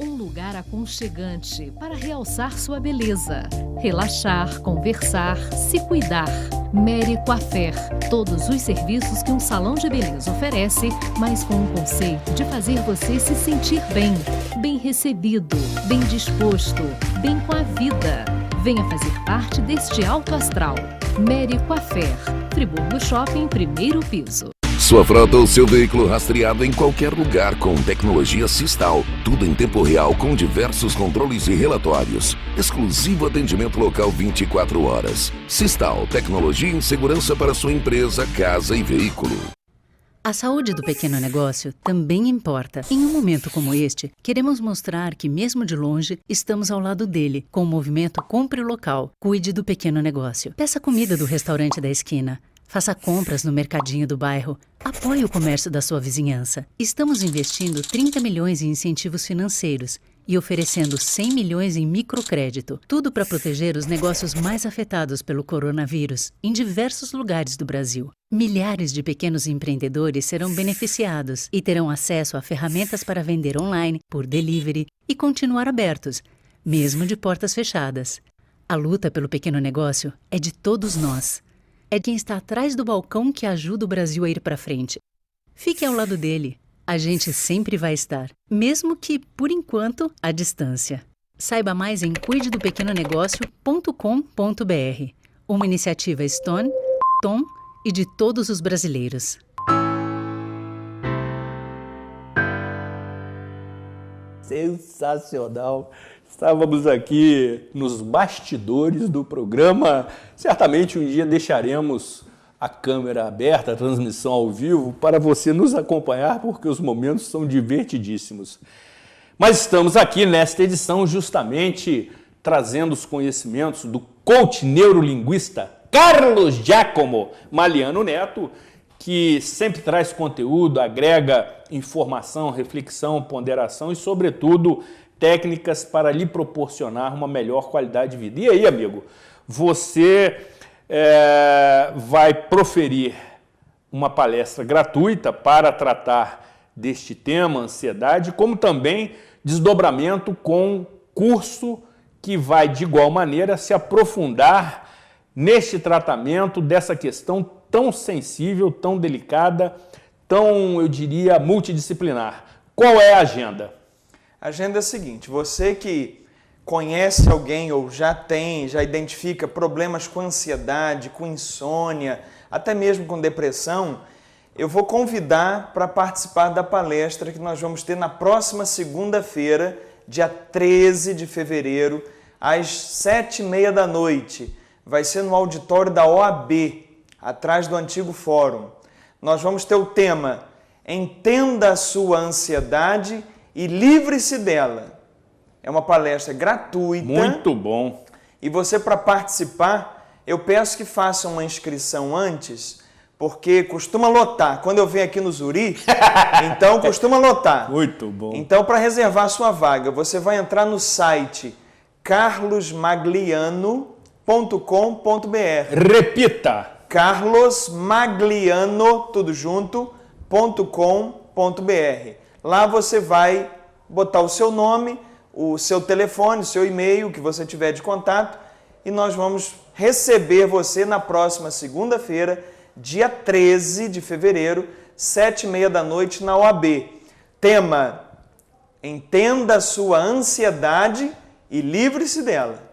Um lugar aconchegante para realçar sua beleza, relaxar, conversar, se cuidar. Mary Coiffeur, todos os serviços que um salão de beleza oferece, mas com o conceito de fazer você se sentir bem, bem recebido, bem disposto, bem com a vida. Venha fazer parte deste alto astral. Mary Coiffeur, Friburgo Shopping, primeiro piso. Sua frota ou seu veículo rastreado em qualquer lugar com tecnologia Sistal. Tudo em tempo real com diversos controles e relatórios. Exclusivo atendimento local 24 horas. Sistal, tecnologia em segurança para sua empresa, casa e veículo. A saúde do pequeno negócio também importa. Em um momento como este, queremos mostrar que, mesmo de longe, estamos ao lado dele, com o movimento Compre Local. Cuide do pequeno negócio. Peça comida do restaurante da esquina. Faça compras no mercadinho do bairro. Apoie o comércio da sua vizinhança. Estamos investindo 30 milhões em incentivos financeiros e oferecendo 100 milhões em microcrédito. Tudo para proteger os negócios mais afetados pelo coronavírus em diversos lugares do Brasil. Milhares de pequenos empreendedores serão beneficiados e terão acesso a ferramentas para vender online, por delivery e continuar abertos, mesmo de portas fechadas. A luta pelo pequeno negócio é de todos nós. É quem está atrás do balcão que ajuda o Brasil a ir para frente. Fique ao lado dele. A gente sempre vai estar, mesmo que, por enquanto, à distância. Saiba mais em cuidedopequenonegócio.com.br, uma iniciativa Stone, Tom e de todos os brasileiros. Sensacional! Estávamos aqui nos bastidores do programa. Certamente um dia deixaremos a câmera aberta, a transmissão ao vivo, para você nos acompanhar, porque os momentos são divertidíssimos. Mas estamos aqui nesta edição justamente trazendo os conhecimentos do coach neurolinguista Carlos Giacomo Maliano Neto, que sempre traz conteúdo, agrega informação, reflexão, ponderação e, sobretudo, técnicas para lhe proporcionar uma melhor qualidade de vida. E aí, amigo, você vai proferir uma palestra gratuita para tratar deste tema, ansiedade, como também desdobramento com curso que vai, de igual maneira, se aprofundar neste tratamento dessa questão tão sensível, tão delicada, tão, eu diria, multidisciplinar. Qual é a agenda? A agenda é a seguinte: você que conhece alguém ou já identifica problemas com ansiedade, com insônia, até mesmo com depressão, eu vou convidar para participar da palestra que nós vamos ter na próxima segunda-feira, dia 13 de fevereiro, às 7h30 da noite. Vai ser no auditório da OAB, atrás do antigo fórum. Nós vamos ter o tema Entenda a sua ansiedade e livre-se dela. É uma palestra gratuita. Muito bom. E você, para participar, eu peço que faça uma inscrição antes, porque costuma lotar. Quando eu venho aqui no Zuri, então costuma lotar. Muito bom. Então, para reservar a sua vaga, você vai entrar no site carlosmagliano.com.br. Repita! carlosmagliano, tudo junto, .com.br. Lá você vai botar o seu nome, o seu telefone, o seu e-mail, que você tiver de contato, e nós vamos receber você na próxima segunda-feira, dia 13 de fevereiro, 7h30 da noite, na OAB. Tema: Entenda a sua ansiedade e livre-se dela.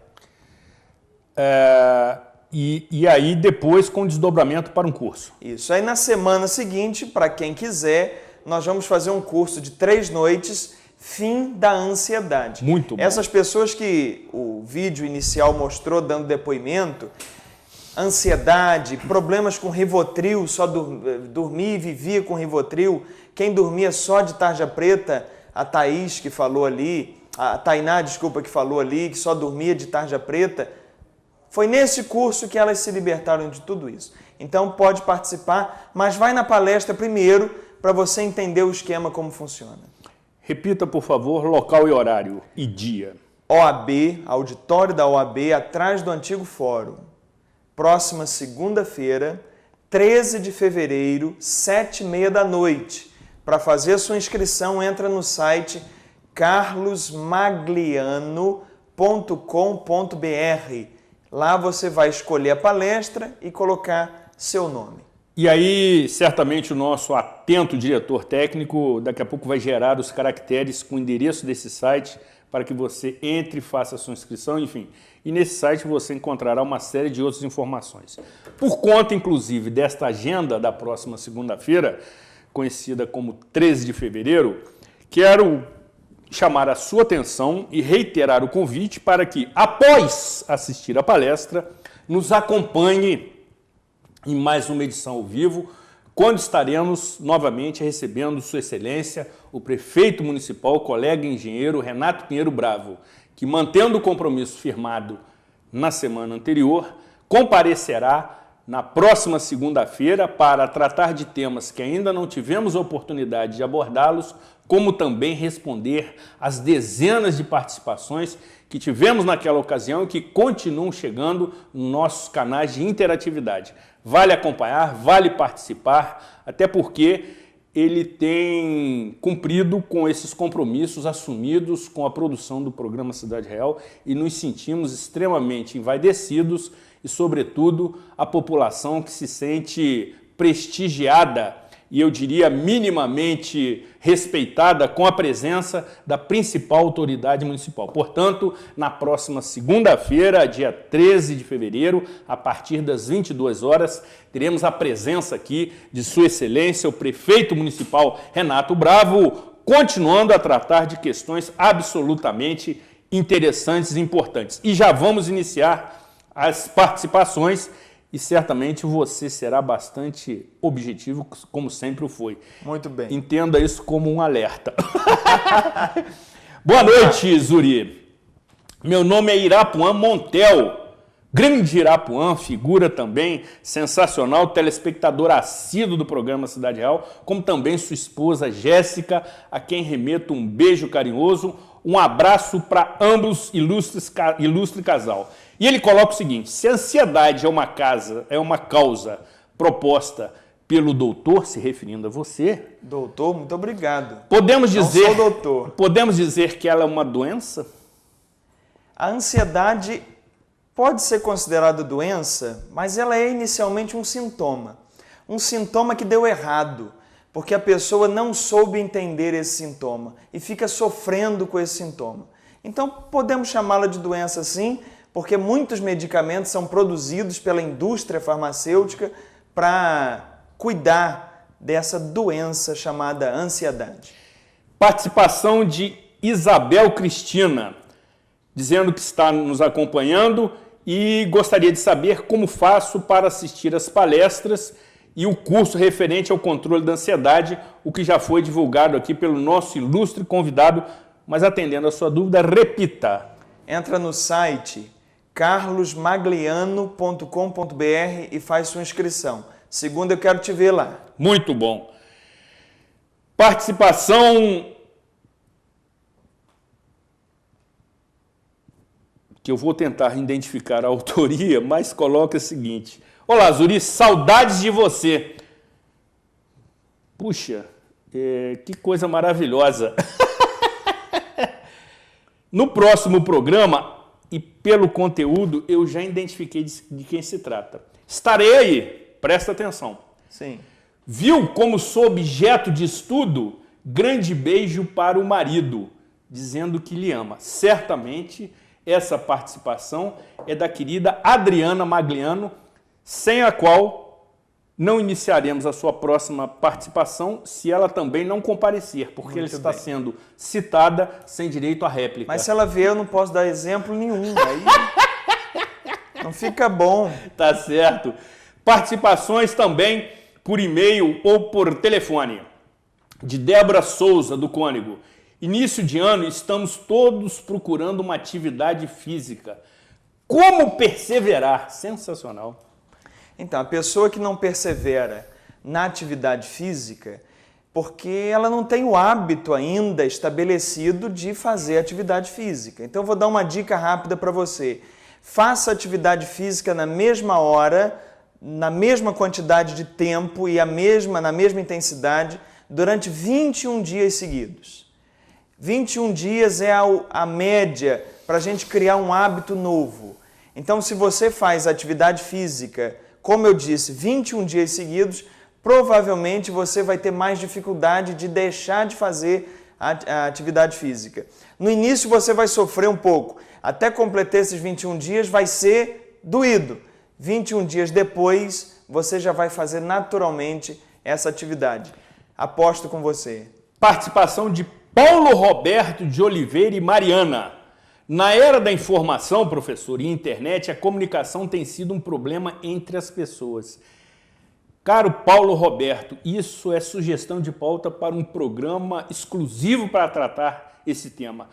E aí depois com desdobramento para um curso. Isso. Aí na semana seguinte, para quem quiser, nós vamos fazer um curso de 3 noites fim da ansiedade. Muito bom. Essas pessoas que o vídeo inicial mostrou dando depoimento, ansiedade, problemas com Rivotril, só dormia e vivia com Rivotril, quem dormia só de tarja preta, a Thaís que falou ali, a Tainá, desculpa, que falou ali, que só dormia de tarja preta, foi nesse curso que elas se libertaram de tudo isso. Então pode participar, mas vai na palestra primeiro para você entender o esquema como funciona. Repita, por favor, local e horário e dia. OAB, auditório da OAB, atrás do antigo fórum. Próxima segunda-feira, 13 de fevereiro, 7h30 da noite. Para fazer a sua inscrição, entra no site carlosmagliano.com.br. Lá você vai escolher a palestra e colocar seu nome. E aí, certamente, o nosso atento diretor técnico daqui a pouco vai gerar os caracteres com o endereço desse site para que você entre e faça a sua inscrição, enfim. E nesse site você encontrará uma série de outras informações. Por conta, inclusive, desta agenda da próxima segunda-feira, conhecida como 13 de fevereiro, quero chamar a sua atenção e reiterar o convite para que, após assistir a palestra, nos acompanhe em mais uma edição ao vivo, quando estaremos novamente recebendo Sua Excelência, o prefeito municipal, colega engenheiro Renato Pinheiro Bravo, que, mantendo o compromisso firmado na semana anterior, comparecerá na próxima segunda-feira para tratar de temas que ainda não tivemos a oportunidade de abordá-los, como também responder às dezenas de participações que tivemos naquela ocasião e que continuam chegando nos nossos canais de interatividade. Vale acompanhar, vale participar, até porque ele tem cumprido com esses compromissos assumidos com a produção do programa Cidade Real e nos sentimos extremamente envaidecidos e, sobretudo, a população que se sente prestigiada e, eu diria, minimamente respeitada com a presença da principal autoridade municipal. Portanto, na próxima segunda-feira, dia 13 de fevereiro, a partir das 22 horas, teremos a presença aqui de Sua Excelência, o prefeito municipal Renato Bravo, continuando a tratar de questões absolutamente interessantes e importantes. E já vamos iniciar as participações e certamente você será bastante objetivo, como sempre o foi. Muito bem. Entenda isso como um alerta. Boa noite, Zuri. Meu nome é Irapuã Montel. Grande Irapuã, figura também sensacional, telespectador assíduo do programa Cidade Real, como também sua esposa Jéssica, a quem remeto um beijo carinhoso, um abraço para ambos ilustre casal. E ele coloca o seguinte: se a ansiedade é uma causa proposta pelo doutor, se referindo a você... Doutor, muito obrigado. Podemos dizer, não sou doutor. Podemos dizer que ela é uma doença? A ansiedade pode ser considerada doença, mas ela é inicialmente um sintoma. Um sintoma que deu errado, porque a pessoa não soube entender esse sintoma e fica sofrendo com esse sintoma. Então, podemos chamá-la de doença sim, porque muitos medicamentos são produzidos pela indústria farmacêutica para cuidar dessa doença chamada ansiedade. Participação de Isabel Cristina, dizendo que está nos acompanhando e gostaria de saber como faço para assistir às palestras e o curso referente ao controle da ansiedade, o que já foi divulgado aqui pelo nosso ilustre convidado, mas atendendo a sua dúvida, repita. Entra no site carlosmagliano.com.br e faz sua inscrição. Segunda, eu quero te ver lá. Muito bom. Participação que eu vou tentar identificar a autoria, mas coloca o seguinte: olá, Zuri, saudades de você. Puxa, que coisa maravilhosa. No próximo programa, e pelo conteúdo, eu já identifiquei de quem se trata. Estarei aí, presta atenção. Sim. Viu como sou objeto de estudo? Grande beijo para o marido, dizendo que lhe ama. Certamente, essa participação é da querida Adriana Magliano, sem a qual Não iniciaremos a sua próxima participação se ela também não comparecer, porque ela está sendo citada sem direito à réplica. Mas se ela vier, eu não posso dar exemplo nenhum. Aí não fica bom. Tá certo. Participações também por e-mail ou por telefone. De Débora Souza, do Cônego. Início de ano, estamos todos procurando uma atividade física. Como perseverar? Sensacional. Então, a pessoa que não persevera na atividade física, porque ela não tem o hábito ainda estabelecido de fazer atividade física. Então, eu vou dar uma dica rápida para você. Faça atividade física na mesma hora, na mesma quantidade de tempo e na mesma intensidade durante 21 dias seguidos. 21 dias é a média para a gente criar um hábito novo. Então, se você faz atividade física, como eu disse, 21 dias seguidos, provavelmente você vai ter mais dificuldade de deixar de fazer a atividade física. No início você vai sofrer um pouco. Até completar esses 21 dias vai ser doído. 21 dias depois, você já vai fazer naturalmente essa atividade. Aposto com você. Participação de Paulo Roberto de Oliveira e Mariana. Na era da informação, professor, e internet, a comunicação tem sido um problema entre as pessoas. Caro Paulo Roberto, isso é sugestão de pauta para um programa exclusivo para tratar esse tema.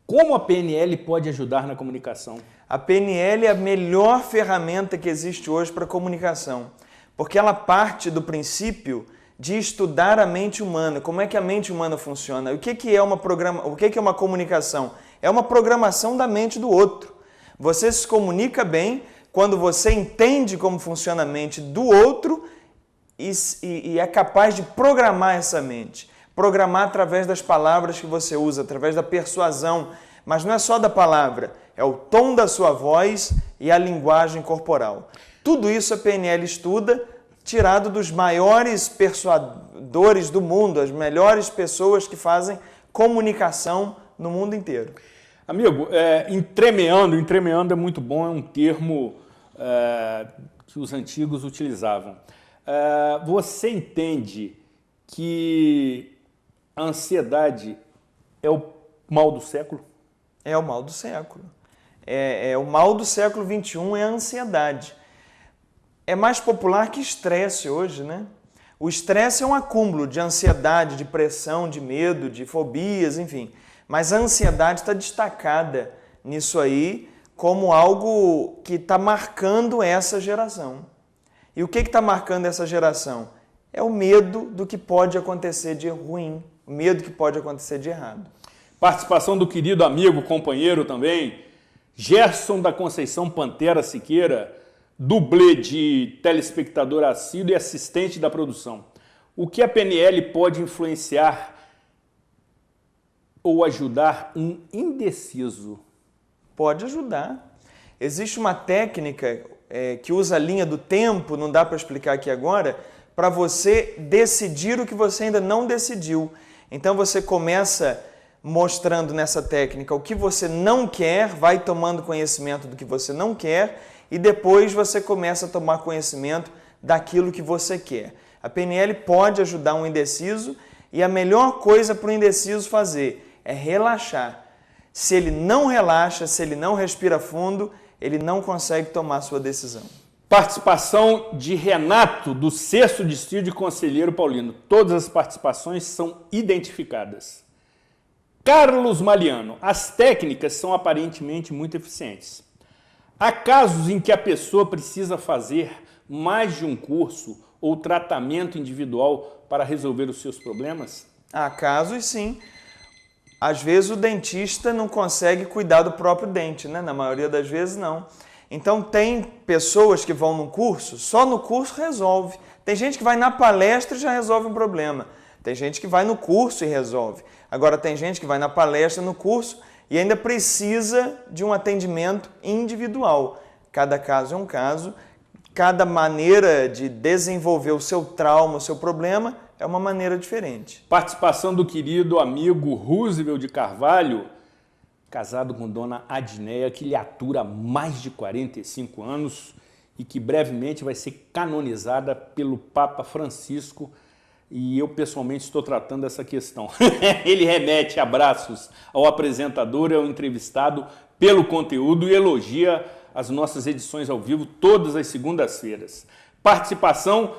Como a PNL pode ajudar na comunicação? A PNL é a melhor ferramenta que existe hoje para a comunicação, porque ela parte do princípio de estudar a mente humana, como é que a mente humana funciona. O que é uma comunicação? É uma programação da mente do outro. Você se comunica bem quando você entende como funciona a mente do outro e é capaz de programar essa mente. Programar através das palavras que você usa, através da persuasão. Mas não é só da palavra, é o tom da sua voz e a linguagem corporal. Tudo isso a PNL estuda, tirado dos maiores persuadores do mundo, as melhores pessoas que fazem comunicação no mundo inteiro. Amigo, entremeando é muito bom, é um termo que os antigos utilizavam. Você entende que a ansiedade é o mal do século? É o mal do século. O mal do século XXI é a ansiedade. É mais popular que estresse hoje, né? O estresse é um acúmulo de ansiedade, de pressão, de medo, de fobias, enfim. Mas a ansiedade está destacada nisso aí como algo que está marcando essa geração. E o que está marcando essa geração? É o medo do que pode acontecer de ruim, o medo que pode acontecer de errado. Participação do querido amigo, companheiro também, Gerson da Conceição Pantera Siqueira, dublê de telespectador assíduo e assistente da produção. O que a PNL pode influenciar ou ajudar um indeciso? Pode ajudar. Existe uma técnica que usa a linha do tempo, não dá para explicar aqui agora, para você decidir o que você ainda não decidiu. Então você começa mostrando nessa técnica o que você não quer, vai tomando conhecimento do que você não quer e depois você começa a tomar conhecimento daquilo que você quer. A PNL pode ajudar um indeciso e a melhor coisa para o indeciso fazer é relaxar. Se ele não relaxa, se ele não respira fundo, ele não consegue tomar sua decisão. Participação de Renato, do 6º Distrito de Conselheiro Paulino. Todas as participações são identificadas. Carlos Maliano, as técnicas são aparentemente muito eficientes. Há casos em que a pessoa precisa fazer mais de um curso ou tratamento individual para resolver os seus problemas? Há casos sim. Às vezes o dentista não consegue cuidar do próprio dente, né? Na maioria das vezes não. Então tem pessoas que vão num curso, só no curso resolve. Tem gente que vai na palestra e já resolve um problema. Tem gente que vai no curso e resolve. Agora tem gente que vai na palestra, no curso e ainda precisa de um atendimento individual. Cada caso é um caso, cada maneira de desenvolver o seu trauma, o seu problema é uma maneira diferente. Participação do querido amigo Roosevelt de Carvalho, casado com dona Adneia, que lhe atura há mais de 45 anos e que brevemente vai ser canonizada pelo Papa Francisco, e eu pessoalmente estou tratando dessa questão. Ele remete abraços ao apresentador e ao entrevistado pelo conteúdo e elogia as nossas edições ao vivo todas as segundas-feiras. Participação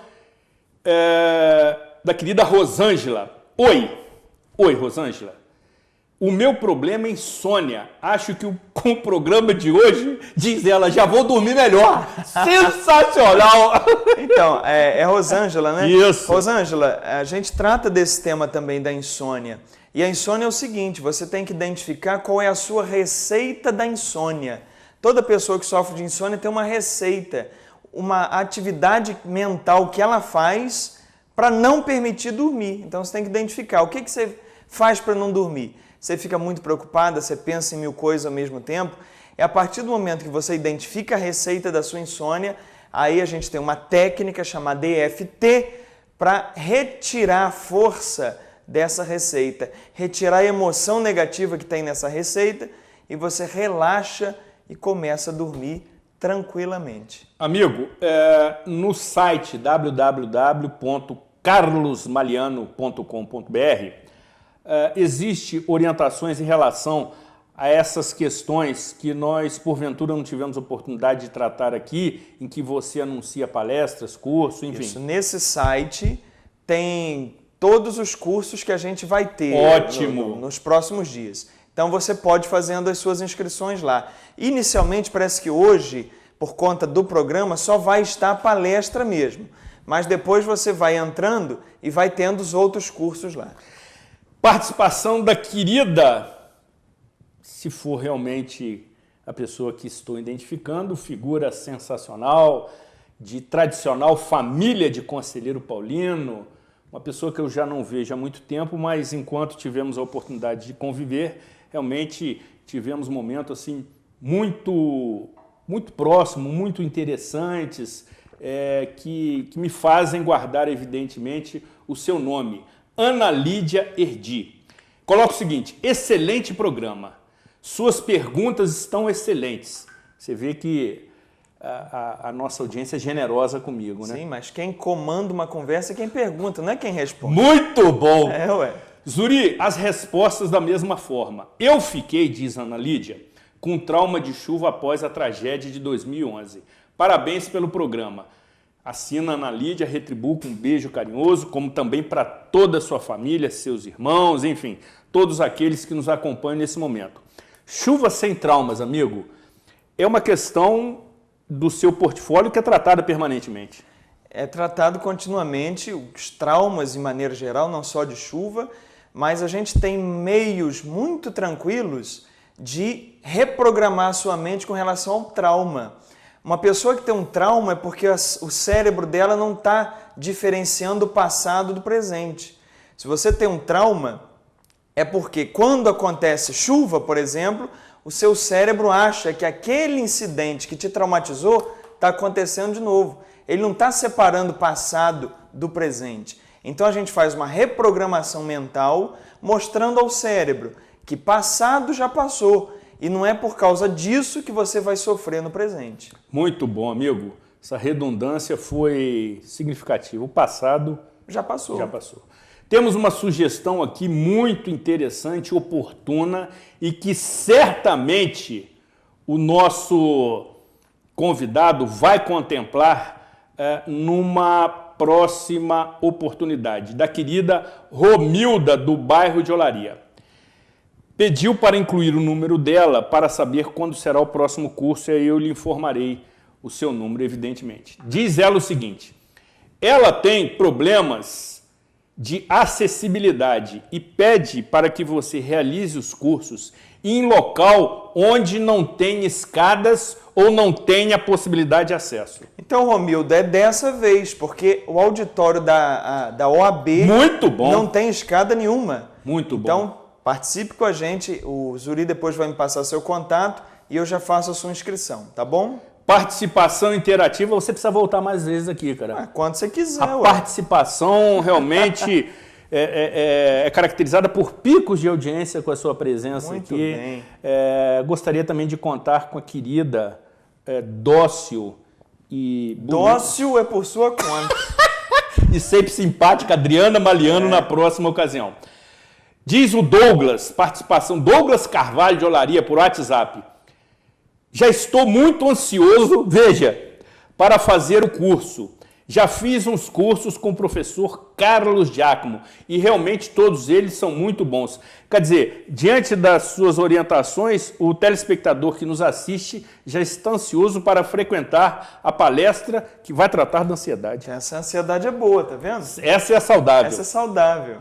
da querida Rosângela. Oi, Rosângela. O meu problema é insônia. Acho que com o programa de hoje, diz ela, já vou dormir melhor. Sensacional! Então, é Rosângela, né? Isso. Rosângela, a gente trata desse tema também da insônia. E a insônia é o seguinte, você tem que identificar qual é a sua receita da insônia. Toda pessoa que sofre de insônia tem uma receita, uma atividade mental que ela faz para não permitir dormir. Então, você tem que identificar o que você faz para não dormir. Você fica muito preocupada, você pensa em 1000 coisas ao mesmo tempo. É a partir do momento que você identifica a receita da sua insônia, aí a gente tem uma técnica chamada EFT para retirar a força dessa receita, retirar a emoção negativa que tem nessa receita e você relaxa e começa a dormir tranquilamente. Amigo, no site www.carlosmaliano.com.br existe orientações em relação a essas questões que nós, porventura, não tivemos oportunidade de tratar aqui, em que você anuncia palestras, cursos, enfim. Isso, nesse site tem todos os cursos que a gente vai ter nos próximos dias. Então você pode fazendo as suas inscrições lá. Inicialmente, parece que hoje, por conta do programa, só vai estar a palestra mesmo. Mas depois você vai entrando e vai tendo os outros cursos lá. Participação da querida, se for realmente a pessoa que estou identificando, figura sensacional, de tradicional família de Conselheiro Paulino, uma pessoa que eu já não vejo há muito tempo, mas enquanto tivemos a oportunidade de conviver, realmente tivemos momentos assim, muito próximos, muito interessantes, que me fazem guardar, evidentemente, o seu nome. Ana Lídia Erdi. Coloca o seguinte, excelente programa. Suas perguntas estão excelentes. Você vê que a nossa audiência é generosa comigo, né? Sim, mas quem comanda uma conversa é quem pergunta, não é quem responde. Muito bom! Ué. Zuri, as respostas da mesma forma. Eu fiquei, diz Ana Lídia, com trauma de chuva após a tragédia de 2011. Parabéns pelo programa. Assina Ana Lídia, retribuo com um beijo carinhoso, como também para toda a sua família, seus irmãos, enfim, todos aqueles que nos acompanham nesse momento. Chuva sem traumas, amigo, é uma questão do seu portfólio que é tratada permanentemente. É tratado continuamente, os traumas, de maneira geral, não só de chuva, mas a gente tem meios muito tranquilos de reprogramar a sua mente com relação ao trauma. Uma pessoa que tem um trauma é porque o cérebro dela não está diferenciando o passado do presente. Se você tem um trauma, é porque quando acontece chuva, por exemplo, o seu cérebro acha que aquele incidente que te traumatizou está acontecendo de novo. Ele não está separando o passado do presente. Então a gente faz uma reprogramação mental mostrando ao cérebro que passado já passou. E não é por causa disso que você vai sofrer no presente. Muito bom, amigo. Essa redundância foi significativa. O passado já passou. Temos uma sugestão aqui muito interessante, oportuna e que certamente o nosso convidado vai contemplar numa próxima oportunidade. Da querida Romilda, do bairro de Olaria. Pediu para incluir o número dela para saber quando será o próximo curso e aí eu lhe informarei o seu número, evidentemente. Diz ela o seguinte, ela tem problemas de acessibilidade e pede para que você realize os cursos em local onde não tem escadas ou não tem a possibilidade de acesso. Então, Romilda, é dessa vez, porque o auditório da OAB muito bom. Não tem escada nenhuma. Muito bom. Então, participe com a gente, o Zuri depois vai me passar seu contato e eu já faço a sua inscrição, tá bom? Participação interativa, você precisa voltar mais vezes aqui, cara. Quando você quiser. A participação realmente é caracterizada por picos de audiência com a sua presença muito aqui. Bem. Gostaria também de contar com a querida, dócil e bonita. Dócil é por sua conta. E sempre simpática, Adriana Maliano, na próxima ocasião. Diz o Douglas, participação, Douglas Carvalho de Olaria, por WhatsApp. Já estou muito ansioso, veja, para fazer o curso. Já fiz uns cursos com o professor Carlos Giacomo e realmente todos eles são muito bons. Quer dizer, diante das suas orientações, o telespectador que nos assiste já está ansioso para frequentar a palestra que vai tratar da ansiedade. Essa ansiedade é boa, tá vendo? Essa é saudável. Essa é saudável.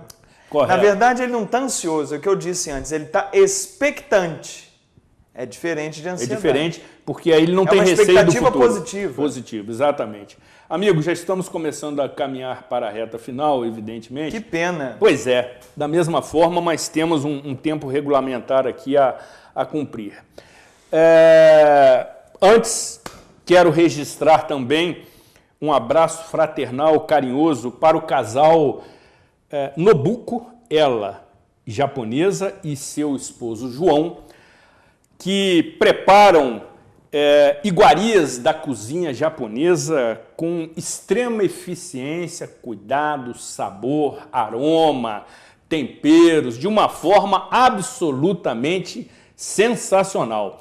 Correto. Na verdade, ele não está ansioso, é o que eu disse antes, ele está expectante. É diferente de ansiedade. É diferente, porque aí ele não tem receio do futuro. É uma expectativa positiva. Positivo, exatamente. Amigos, já estamos começando a caminhar para a reta final, evidentemente. Que pena. Pois é, da mesma forma, mas temos um tempo regulamentar aqui a cumprir. Antes, quero registrar também um abraço fraternal, carinhoso, para o casal Nobuko, ela japonesa, e seu esposo João, que preparam iguarias da cozinha japonesa com extrema eficiência, cuidado, sabor, aroma, temperos, de uma forma absolutamente sensacional.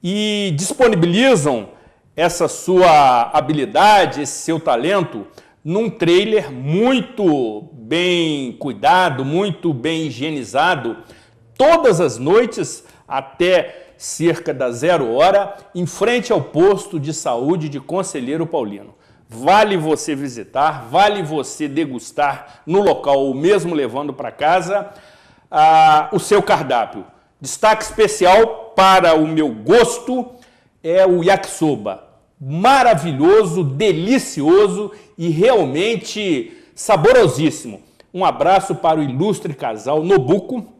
E disponibilizam essa sua habilidade, esse seu talento, num trailer muito bem cuidado, muito bem higienizado, todas as noites até cerca da 0 hora, em frente ao posto de saúde de Conselheiro Paulino. Vale você visitar, vale você degustar no local ou mesmo levando para casa o seu cardápio. Destaque especial para o meu gosto é o yakisoba. Maravilhoso, delicioso e realmente saborosíssimo. Um abraço para o ilustre casal Nobuko,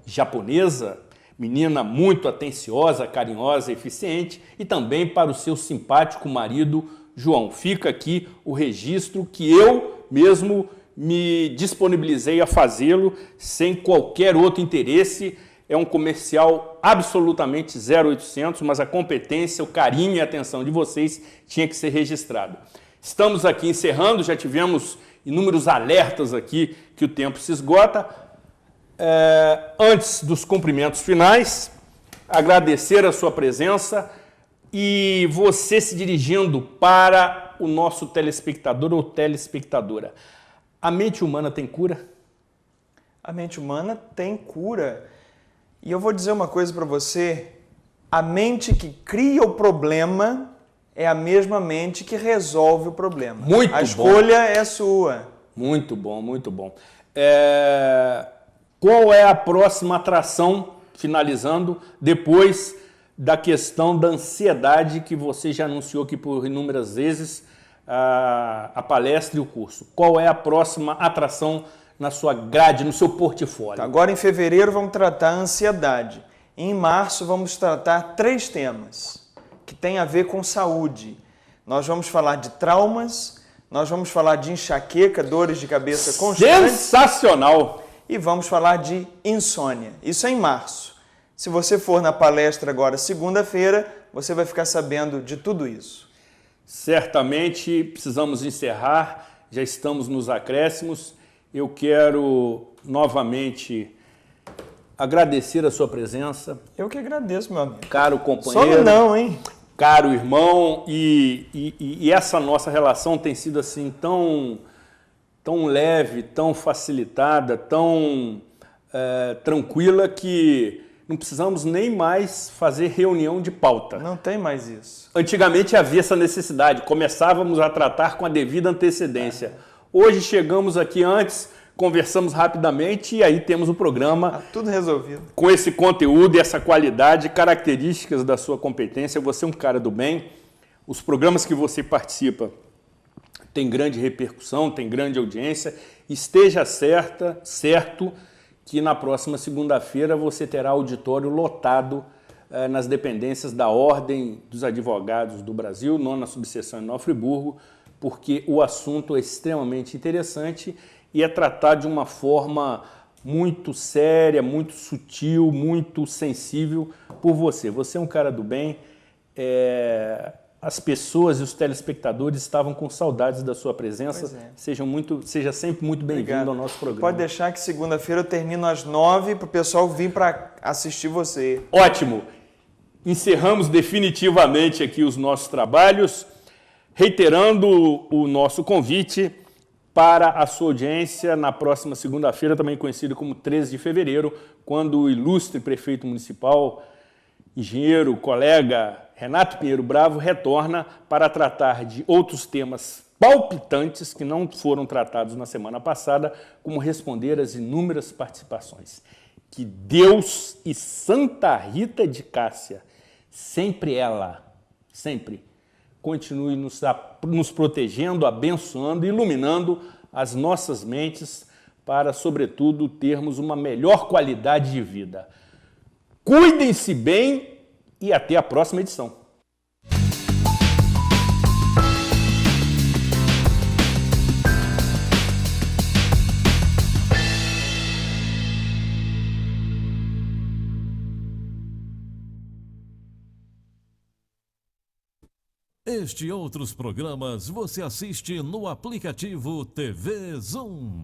japonesa, menina muito atenciosa, carinhosa, eficiente, e também para o seu simpático marido João. Fica aqui o registro que eu mesmo me disponibilizei a fazê-lo sem qualquer outro interesse. É um comercial absolutamente 0800, mas a competência, o carinho e a atenção de vocês tinha que ser registrado. Estamos aqui encerrando, já tivemos inúmeros alertas aqui que o tempo se esgota. Antes dos cumprimentos finais, agradecer a sua presença e você se dirigindo para o nosso telespectador ou telespectadora. A mente humana tem cura? A mente humana tem cura. E eu vou dizer uma coisa para você, a mente que cria o problema é a mesma mente que resolve o problema. Muito bom. A escolha é sua. Muito bom, muito bom. Qual é a próxima atração, finalizando, depois da questão da ansiedade que você já anunciou aqui por inúmeras vezes, a palestra e o curso? Qual é a próxima atração na sua grade, no seu portfólio? Agora em fevereiro vamos tratar a ansiedade. Em março vamos tratar 3 temas que têm a ver com saúde. Nós vamos falar de traumas, nós vamos falar de enxaqueca, dores de cabeça constantes. Sensacional! E vamos falar de insônia. Isso é em março. Se você for na palestra agora, segunda-feira, você vai ficar sabendo de tudo isso. Certamente precisamos encerrar, já estamos nos acréscimos. Eu quero novamente agradecer a sua presença. Eu que agradeço, meu amigo. Caro companheiro. Só não, hein? Caro irmão, e essa nossa relação tem sido assim tão leve, tão facilitada, tão tranquila que não precisamos nem mais fazer reunião de pauta. Não tem mais isso. Antigamente havia essa necessidade, começávamos a tratar com a devida antecedência. Hoje chegamos aqui antes, conversamos rapidamente e aí temos o programa. Tá tudo resolvido. Com esse conteúdo e essa qualidade, características da sua competência. Você é um cara do bem. Os programas que você participa têm grande repercussão, têm grande audiência. Esteja certo que na próxima segunda-feira você terá auditório lotado nas dependências da Ordem dos Advogados do Brasil, 9ª subseção em Nova Friburgo, porque o assunto é extremamente interessante e é tratado de uma forma muito séria, muito sutil, muito sensível por você. Você é um cara do bem, as pessoas e os telespectadores estavam com saudades da sua presença. Seja sempre muito bem-vindo ao nosso programa. Pode deixar que segunda-feira eu termino às 9 para o pessoal vir para assistir você. Ótimo! Encerramos definitivamente aqui os nossos trabalhos, reiterando o nosso convite para a sua audiência na próxima segunda-feira, também conhecido como 13 de fevereiro, quando o ilustre prefeito municipal, engenheiro, colega Renato Pinheiro Bravo retorna para tratar de outros temas palpitantes que não foram tratados na semana passada, como responder às inúmeras participações. Que Deus e Santa Rita de Cássia, sempre ela, sempre, continue nos protegendo, abençoando, iluminando as nossas mentes para, sobretudo, termos uma melhor qualidade de vida. Cuidem-se bem e até a próxima edição. Este e outros programas você assiste no aplicativo TV Zoom.